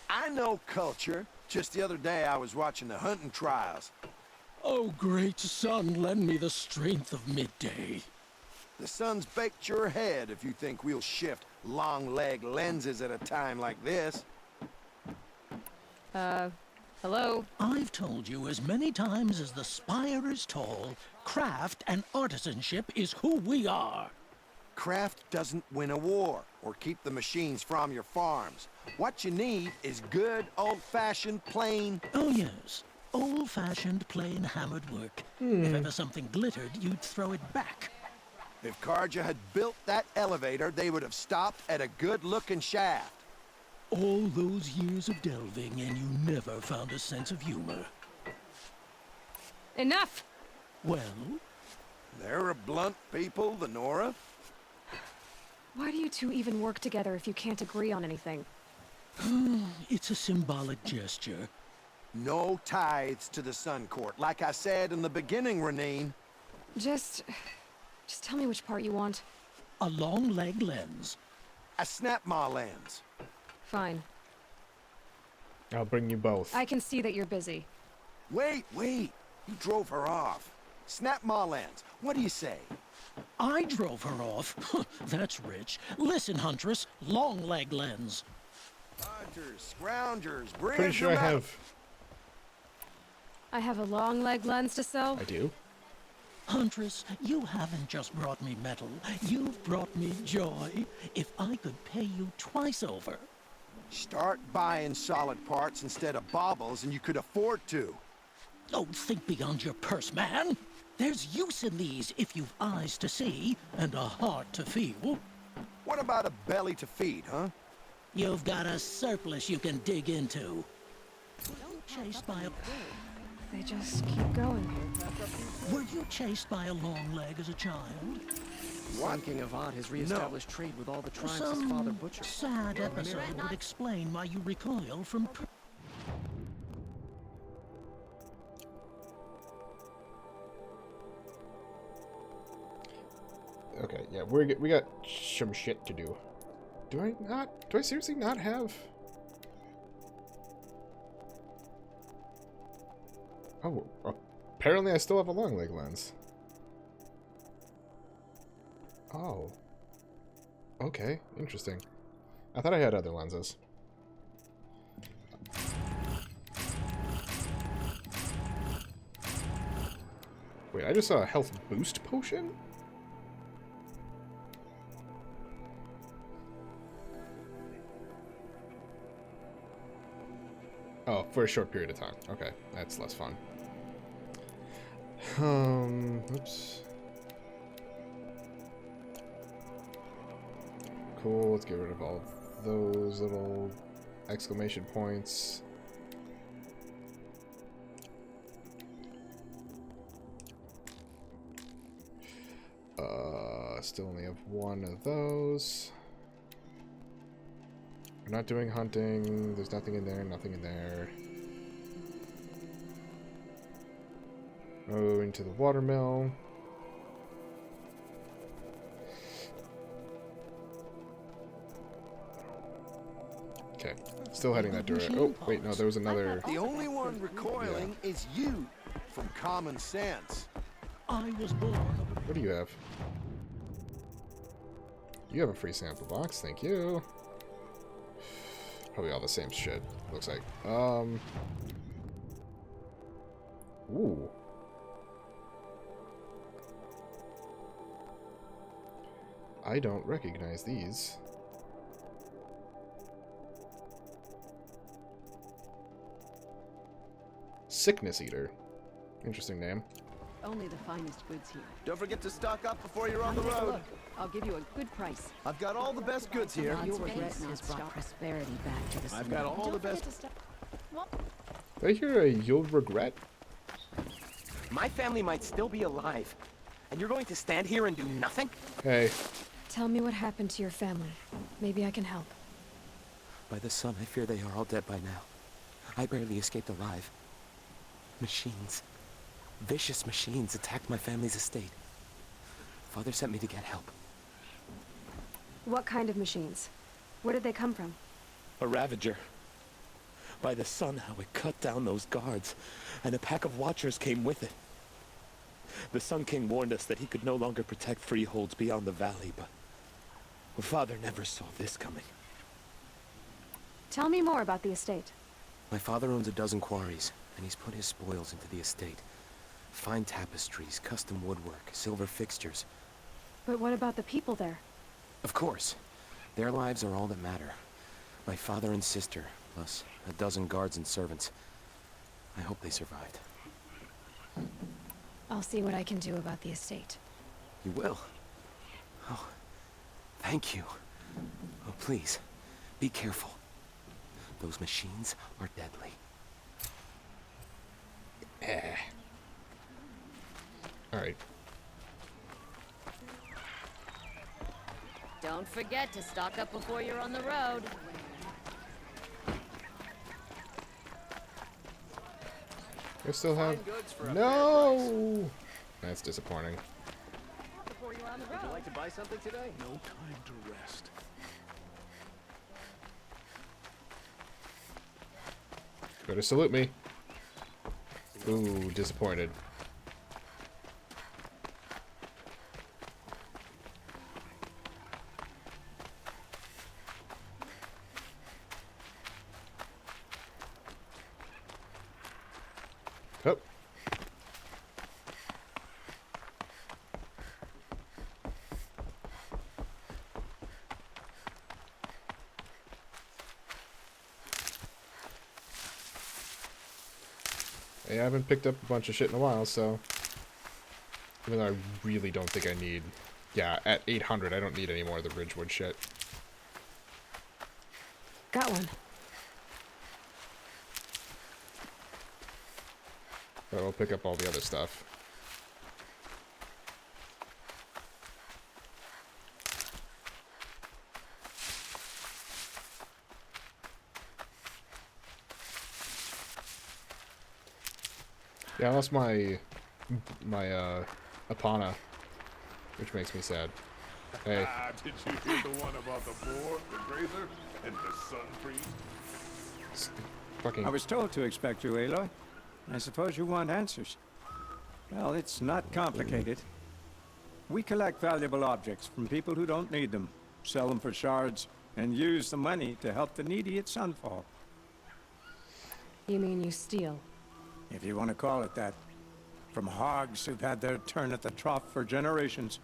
I know culture. Just the other day I was watching the hunting trials. Oh, great sun, lend me the strength of midday. The sun's baked your head if you think we'll shift long leg lenses at a time like this. hello? I've told you as many times as the spire is tall, craft and artisanship is who we are. Craft doesn't win a war or keep the machines from your farms. What you need is good, old-fashioned, plain... Oh, yes. Old-fashioned, plain hammered work. If ever something glittered, you'd throw it back. If Karja had built that elevator, they would have stopped at a good-looking shaft. All those years of delving, and you never found a sense of humor. Enough! Well? They're a blunt people, the Nora. Why do you two even work together if you can't agree on anything? It's a symbolic gesture. No tithes to the Sun Court. Like I said in the beginning, Renine. Just tell me which part you want. A long leg lens. A snap maw lens. Fine. I'll bring you both. I can see that you're busy. Wait. You drove her off. Snap maw lens. What do you say? I drove her off. That's rich. Listen, Huntress. Long leg lens. Hunters, scroungers, bring Pretty sure I have. I have a long leg lens to sell? I do. Huntress, you haven't just brought me metal. You've brought me joy. If I could pay you twice over. Start buying solid parts instead of baubles and you could afford to. Oh, think beyond your purse, man. There's use in these if you've eyes to see and a heart to feel. What about a belly to feed, huh? You've got a surplus you can dig into. Chased by a... They just keep going. Were you chased by a long leg as a child? Sun King Avad has reestablished trade with all the tribes his Some father butchered. sad episode would explain why you recoil from... Okay, yeah, we got some shit to do. Do I seriously not have? Oh, apparently I still have a long leg lens. Oh. Okay, interesting. I thought I had other lenses. Wait, I just saw a health boost potion? Oh, for a short period of time. Okay, that's less fun. Oops. Cool, let's get rid of all of those little exclamation points. Still only have one of those. We're not doing hunting. There's nothing in there, nothing in there. Moving to the watermill. Okay, still heading that direction. Oh, wait, no, there was another. The only one recoiling is you from common sense. I was born. What do you have? You have a free sample box, thank you. Probably all the same shit, looks like. Ooh. I don't recognize these. Sickness Eater. Interesting name. Only the finest goods here. Don't forget to stock up before you're on the Take a road. look. I'll give you a good price. I've got all the best goods here. Your regret has brought prosperity back to the I've got all the best. Did I hear a you'll regret? My family might still be alive, and you're going to stand here and do nothing? Hey. Tell me what happened to your family. Maybe I can help. By the sun, I fear they are all dead by now. I barely escaped alive. Machines. Vicious machines attacked my family's estate. Father sent me to get help. What kind of machines? Where did they come from? A Ravager. By the sun, how it cut down those guards, and a pack of watchers came with it. The Sun King warned us that he could no longer protect freeholds beyond the valley, but Father never saw this coming. Tell me more about the estate. My father owns a dozen quarries, and he's put his spoils into the estate. Fine tapestries, custom woodwork, silver fixtures. But what about the people there? Of course. Their lives are all that matter. My father and sister, plus a dozen guards and servants. I hope they survived. I'll see what I can do about the estate. You will? Oh, thank you. Oh, please, be careful. Those machines are deadly. Alright. Don't forget to stock up before you're on the road. I still have... No! That's disappointing. Would you like to buy something today? No time to rest. Better salute me. Ooh, disappointed. Oh. Hey, I haven't picked up a bunch of shit in a while, so... Even though I really don't think I need... Yeah, at 800, I don't need any more of the Ridgewood shit. Got one. But I'll pick up all the other stuff. Yeah, I lost my Apana, which makes me sad. Hey. Did you hear the one about the boar, the grazer, and the sun priest? Fucking... I was told to expect you, Aloy. I suppose you want answers. Well, it's not complicated. We collect valuable objects from people who don't need them, sell them for shards, and use the money to help the needy at Sunfall. You mean you steal? If you want to call it that. From hogs who've had their turn at the trough for generations.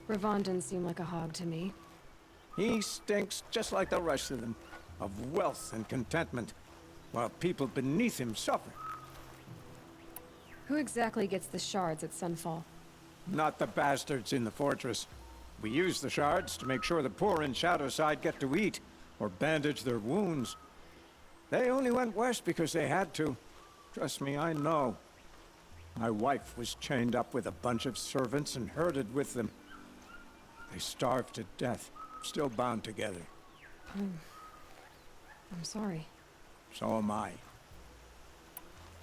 Ravon didn't seem like a hog to me. He stinks just like the rest of them, of wealth and contentment. while people beneath him suffer. Who exactly gets the shards at Sunfall? Not the bastards in the fortress. We use the shards to make sure the poor in Shadowside get to eat, or bandage their wounds. They only went west because they had to. Trust me, I know. My wife was chained up with a bunch of servants and herded with them. They starved to death, still bound together. I'm sorry. So am I.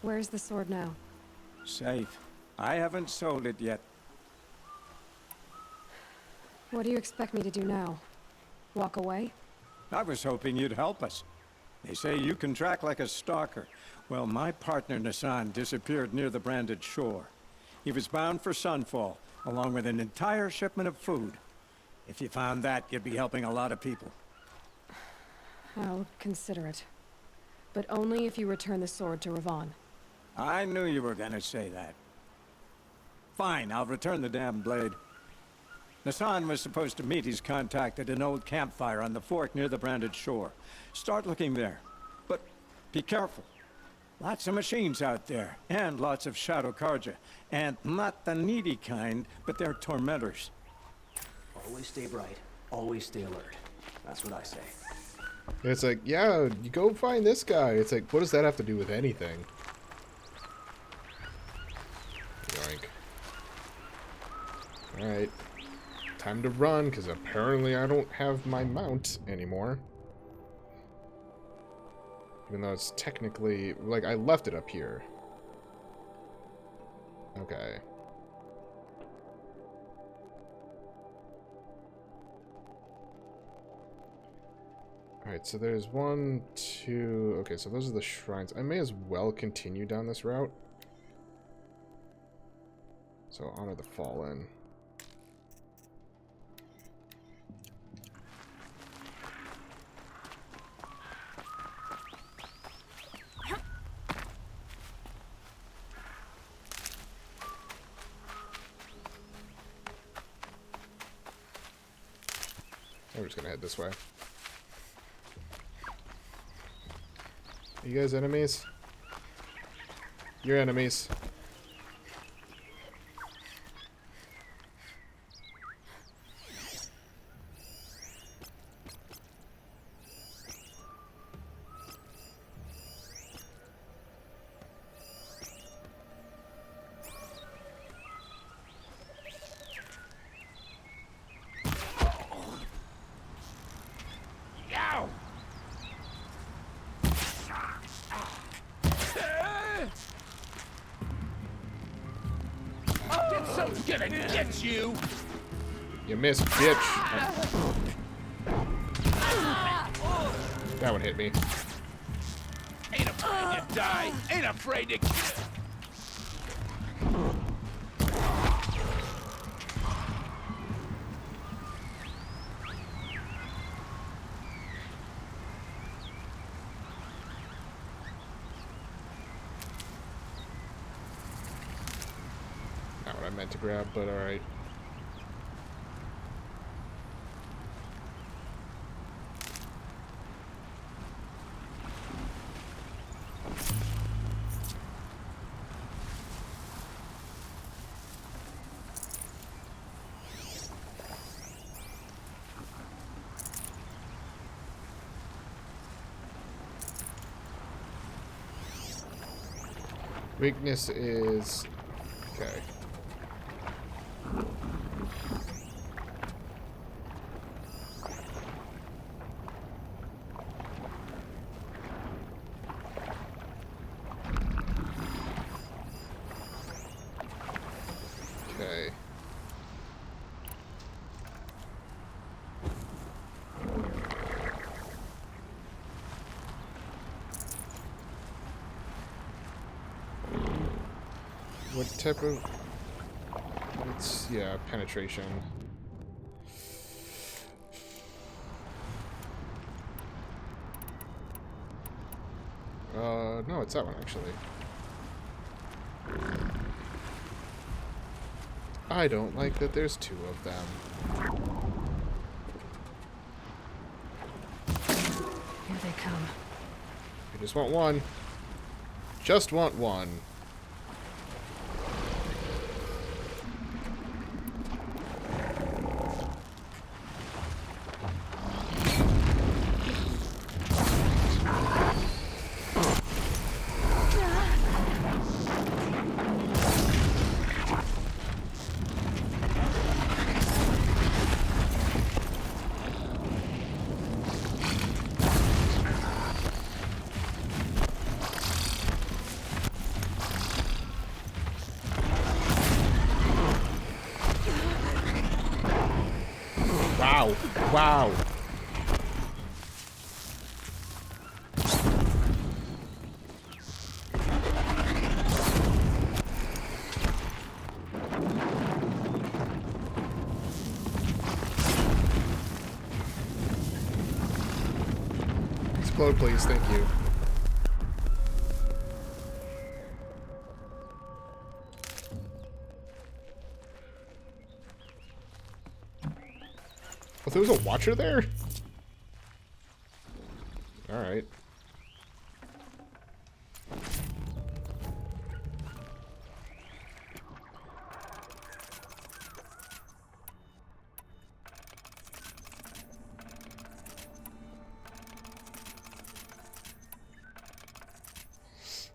Where's the sword now? Safe. I haven't sold it yet. What do you expect me to do now? Walk away? I was hoping you'd help us. They say you can track like a stalker. Well, my partner Nassan disappeared near the branded shore. He was bound for Sunfall, along with an entire shipment of food. If you found that, you'd be helping a lot of people. I'll consider it. But only if you return the sword to Ravon. I knew you were gonna say that. Fine, I'll return the damn blade. Nassan was supposed to meet his contact at an old campfire on the fork near the branded shore. Start looking there. But be careful. Lots of machines out there, and lots of Shadow Karja. And not the needy kind, but they're tormentors. Always stay bright. Always stay alert. That's what I say. It's like, yeah, you go find this guy. It's like, what does that have to do with anything? Yoink. Alright. Time to run, because apparently I don't have my mount anymore. Even though it's technically... like, I left it up here. Okay. Alright, so there's 1, 2... okay, so those are the shrines. I may as well continue down this route. So, honor the Fallen. We're just gonna head this way. Are you guys enemies? You're enemies. Someone's gonna get you! You missed, bitch. That one hit me. Ain't afraid to die! Ain't afraid to... Not what I meant to grab, but alright. Weakness is... okay. Okay. What type of... it's, yeah, penetration. No, it's that one, actually. I don't like that there's two of them. Here they come. I just want one. Just want one. Wow. Wow. Explode, please. Thank you. Oh, there was a watcher there? Alright.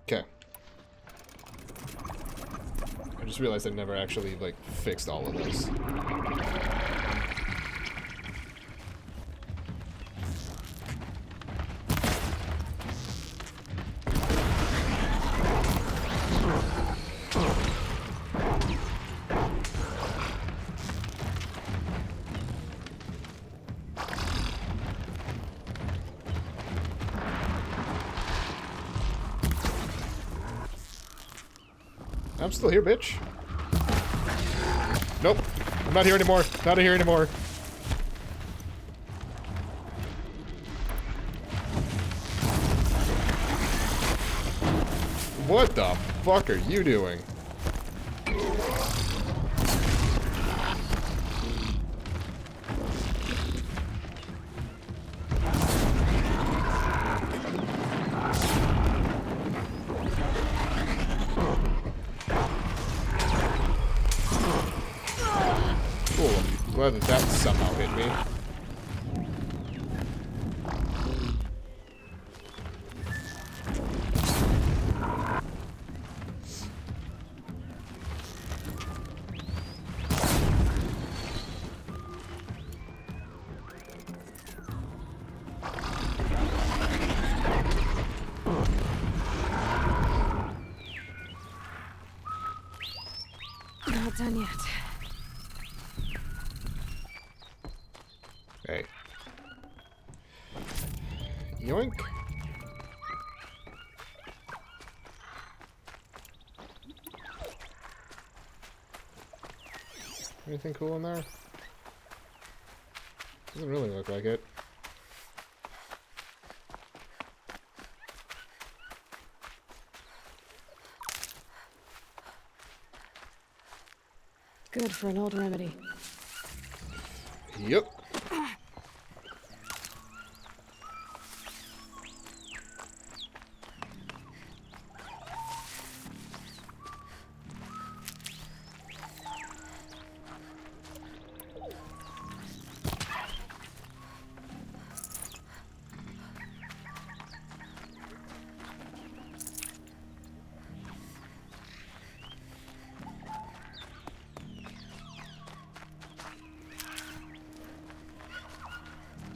Okay. I just realized I never actually, like, fixed all of this. I'm still here, bitch. Nope. I'm not here anymore. Not here anymore. What the fuck are you doing? Glad that that somehow hit me. Not done yet. Hey. Yoink. Anything cool in there? Doesn't really look like it. Good for an old remedy. Yep.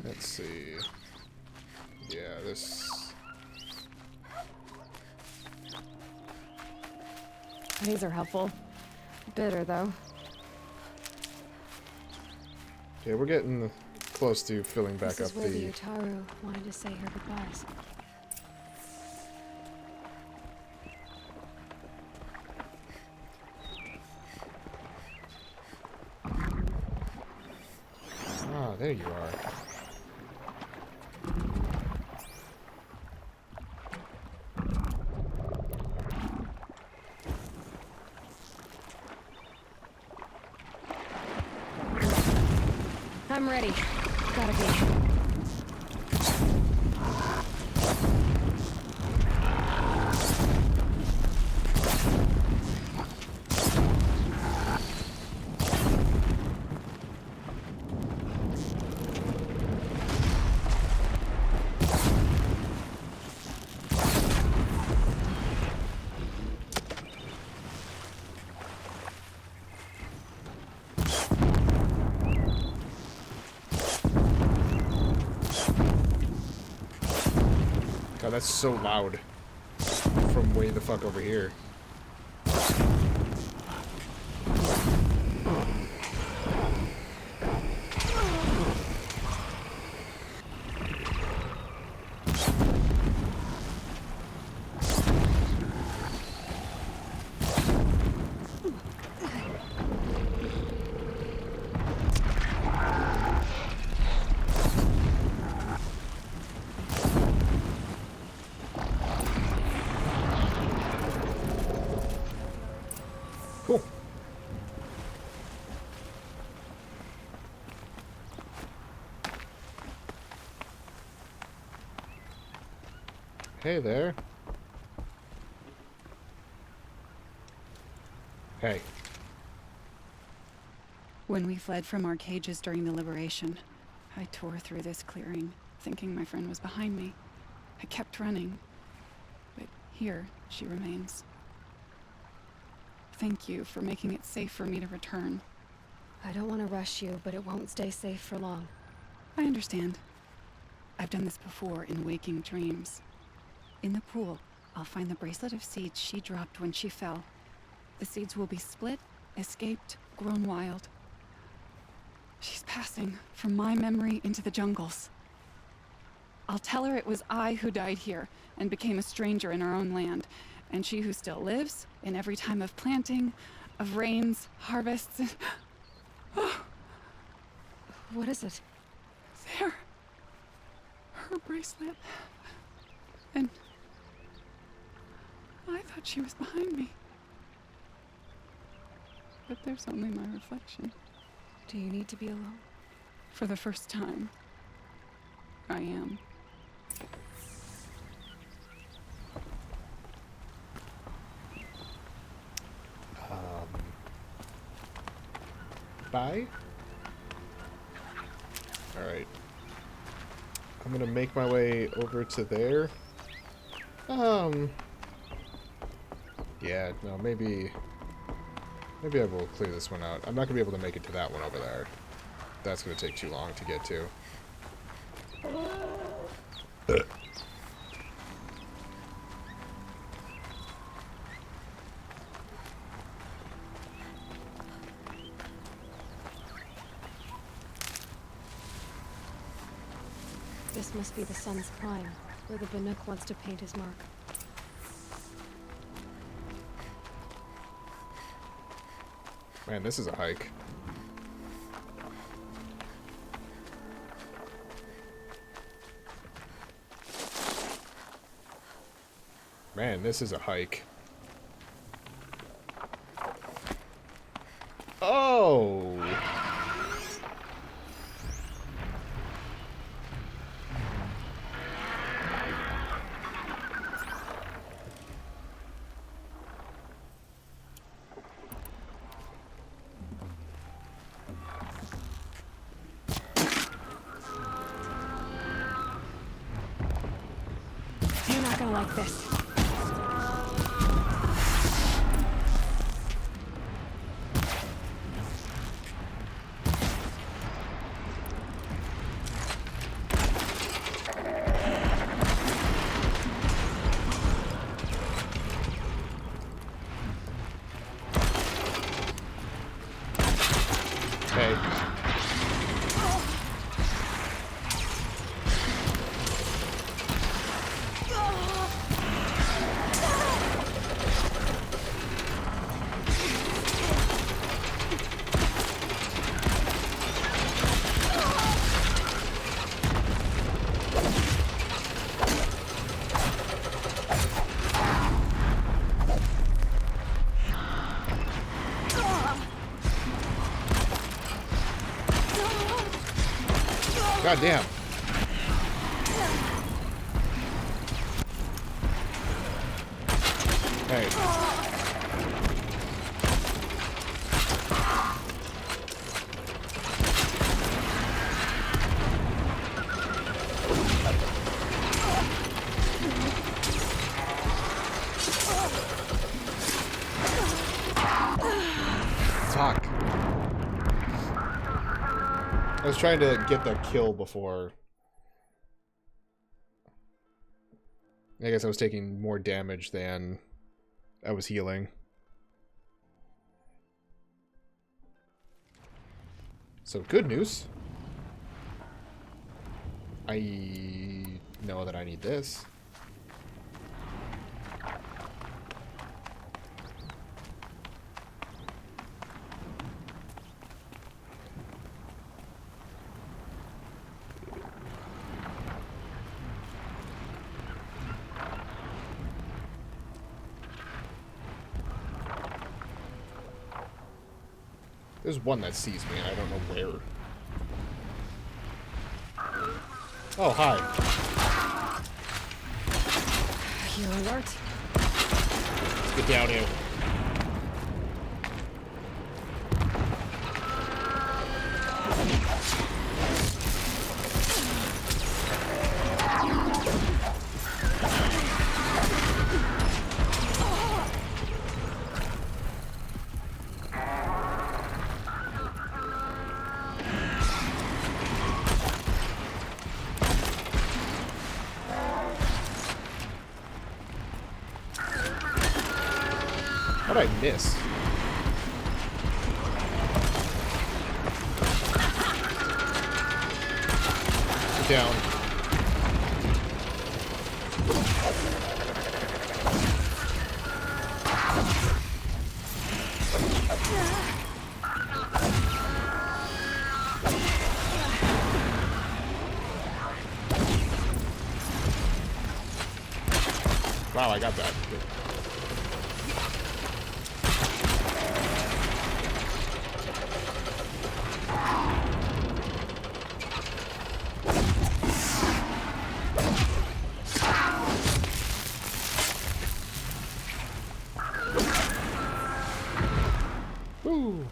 Let's see. Yeah, this... These are helpful. Bitter, though. Yeah, we're getting close to filling back This up is where the... the Utaru wanted to say her goodbyes. Ah, there you are. I'm ready. Gotta be. that's so loud from way the fuck over here. Cool. Hey there. Hey. When we fled from our cages during the liberation, I tore through this clearing, thinking my friend was behind me. I kept running, but here she remains. Thank you for making it safe for me to return. I don't want to rush you, but it won't stay safe for long. I understand. I've done this before in waking dreams. In the pool, I'll find the bracelet of seeds she dropped when she fell. The seeds will be split, escaped, grown wild. She's passing from my memory into the jungles. I'll tell her it was I who died here and became a stranger in our own land, and she who still lives in every time of planting, of rains, harvests, and... What is it? There. Her bracelet. And... I thought she was behind me. But there's only my reflection. Do you need to be alone? For the first time, I am. Bye? Alright. I'm gonna make my way over to there. Yeah, no, maybe I will clear this one out. I'm not gonna be able to make it to that one over there. That's gonna take too long to get to. This must be the sun's prime, where the Banuk wants to paint his mark. Man, this is a hike. Man, this is a hike. Oh! You're not gonna like this. Hey. God damn. Hey. Talk. I was trying to get that kill before I guess I was taking more damage than I was healing. So, good news. I know that I need this. There's one that sees me, and I don't know where. Oh, hi. Hero alert. Let's get down here. How did I miss? Get down. Wow, I got that. Good. Woo!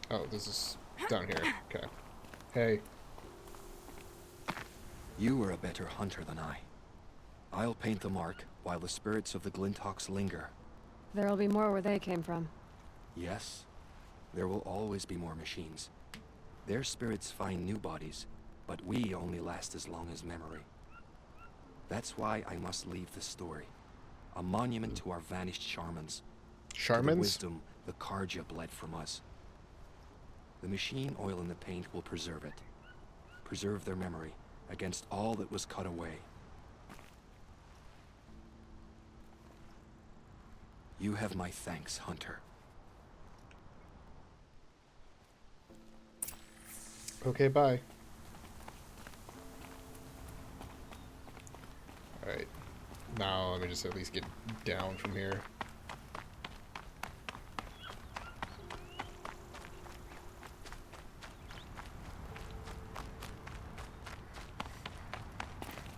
Oh, this is down here. Okay. Hey. You were a better hunter than I. I'll paint the mark while the spirits of the Glinthawks linger. There'll be more where they came from. Yes, there will always be more machines. Their spirits find new bodies, but we only last as long as memory. That's why I must leave the story. A monument to our vanished shamans. To the Shamans? wisdom the Karja bled from us. The machine oil in the paint will preserve it. Preserve their memory against all that was cut away. You have my thanks, Hunter. Okay, bye. Alright. Now, let me just at least get down from here.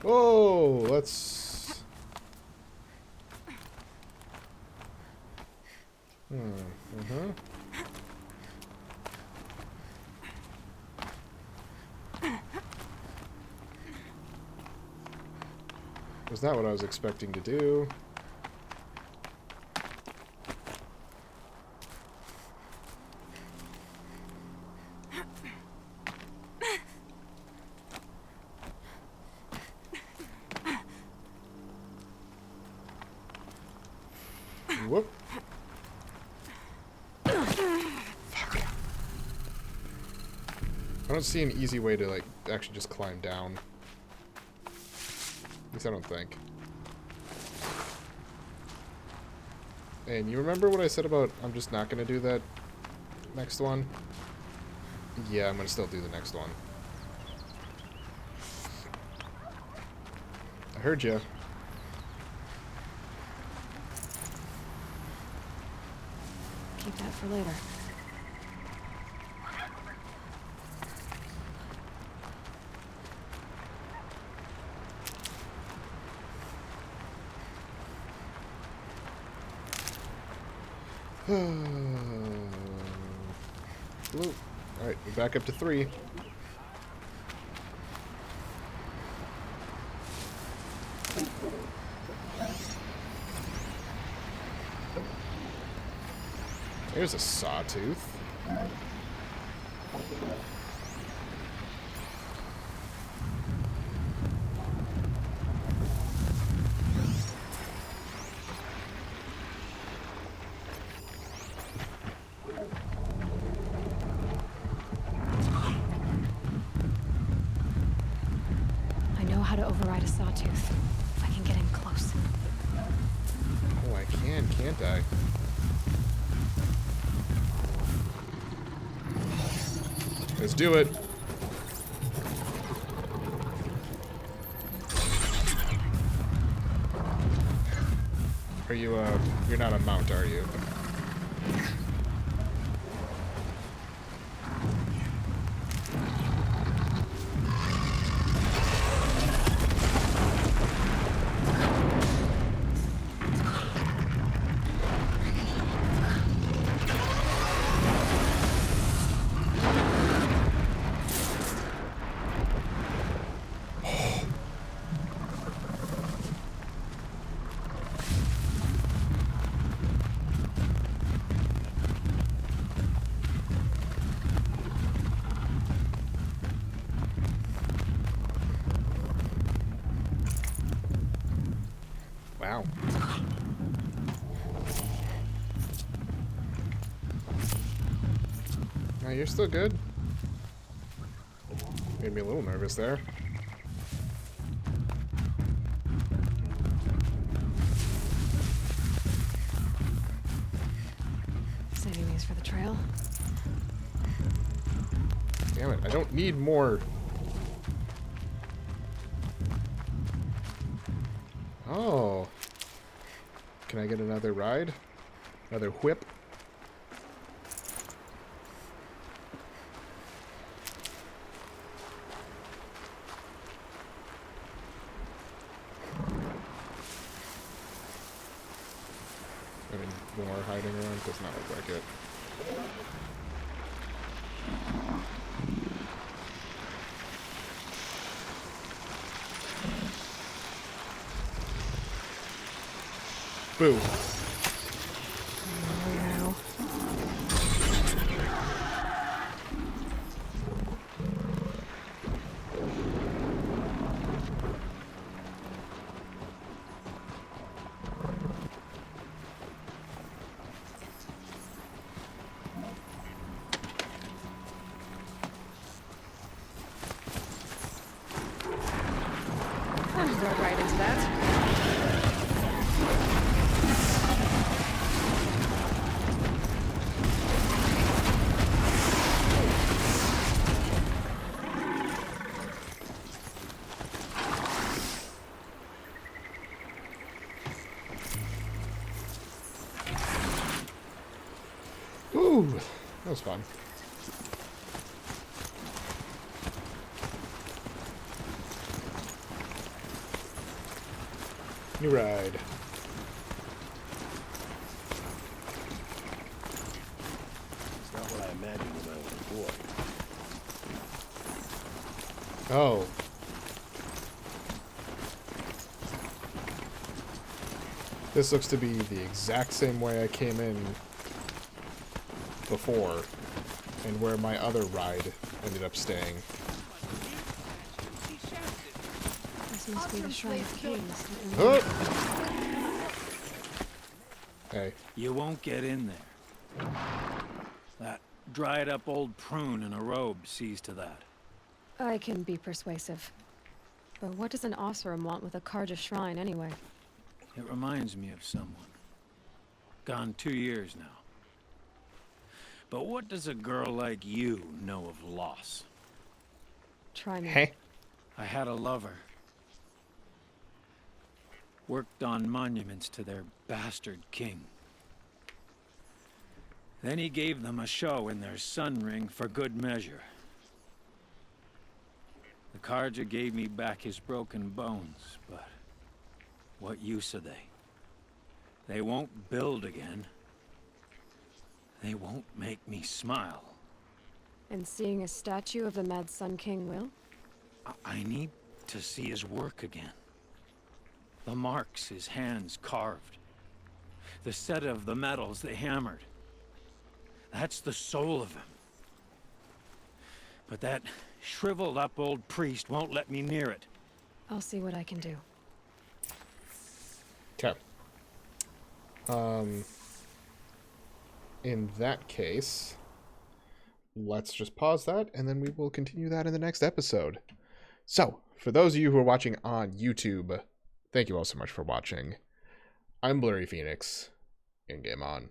Whoa, let's... Was not what I was expecting to do. Whoop. Fuck. I don't see an easy way to, like, actually just climb down. At least I don't think. And you remember what I said about I'm just not going to do that next one? Yeah, I'm going to still do the next one. I heard ya. Keep that for later. Blue. Alright, we're back up to 3. There's a sawtooth. I know how to override a sawtooth. If I can get in close. Oh, I can, can't I? Let's do it. Are you, you're not a mount, are you? Wow. No, you're still good. Made me a little nervous there. Saving these for the trail. Damn it, I don't need more. Oh. Can I get another ride? Another whip? Any more hiding around? Does not look like it. Boo. No. Rode right into that. Ooh, that was fun. New ride. It's not what I imagined when I was a boy. Oh. This looks to be the exact same way I came in before, and where my other ride ended up staying. This must be the Shrine of Kings. Oh! Hey. You won't get in there. That dried-up old prune in a robe sees to that. I can be persuasive. But what does an Osram want with a Karja shrine, anyway? It reminds me of someone. Gone 2 years now. But what does a girl like you know of loss? Try me. Hey. I had a lover. Worked on monuments to their bastard king. Then he gave them a show in their sun ring for good measure. The Karja gave me back his broken bones, but what use are they? They won't build again. They won't make me smile. And seeing a statue of the Mad Sun King will? I need to see his work again. The marks his hands carved. The set of the metals they hammered. That's the soul of him. But that shriveled up old priest won't let me near it. I'll see what I can do. Okay. In that case, let's just pause that, and then we will continue that in the next episode. So, for those of you who are watching on YouTube, thank you all so much for watching. I'm Blurry Phoenix, and game on.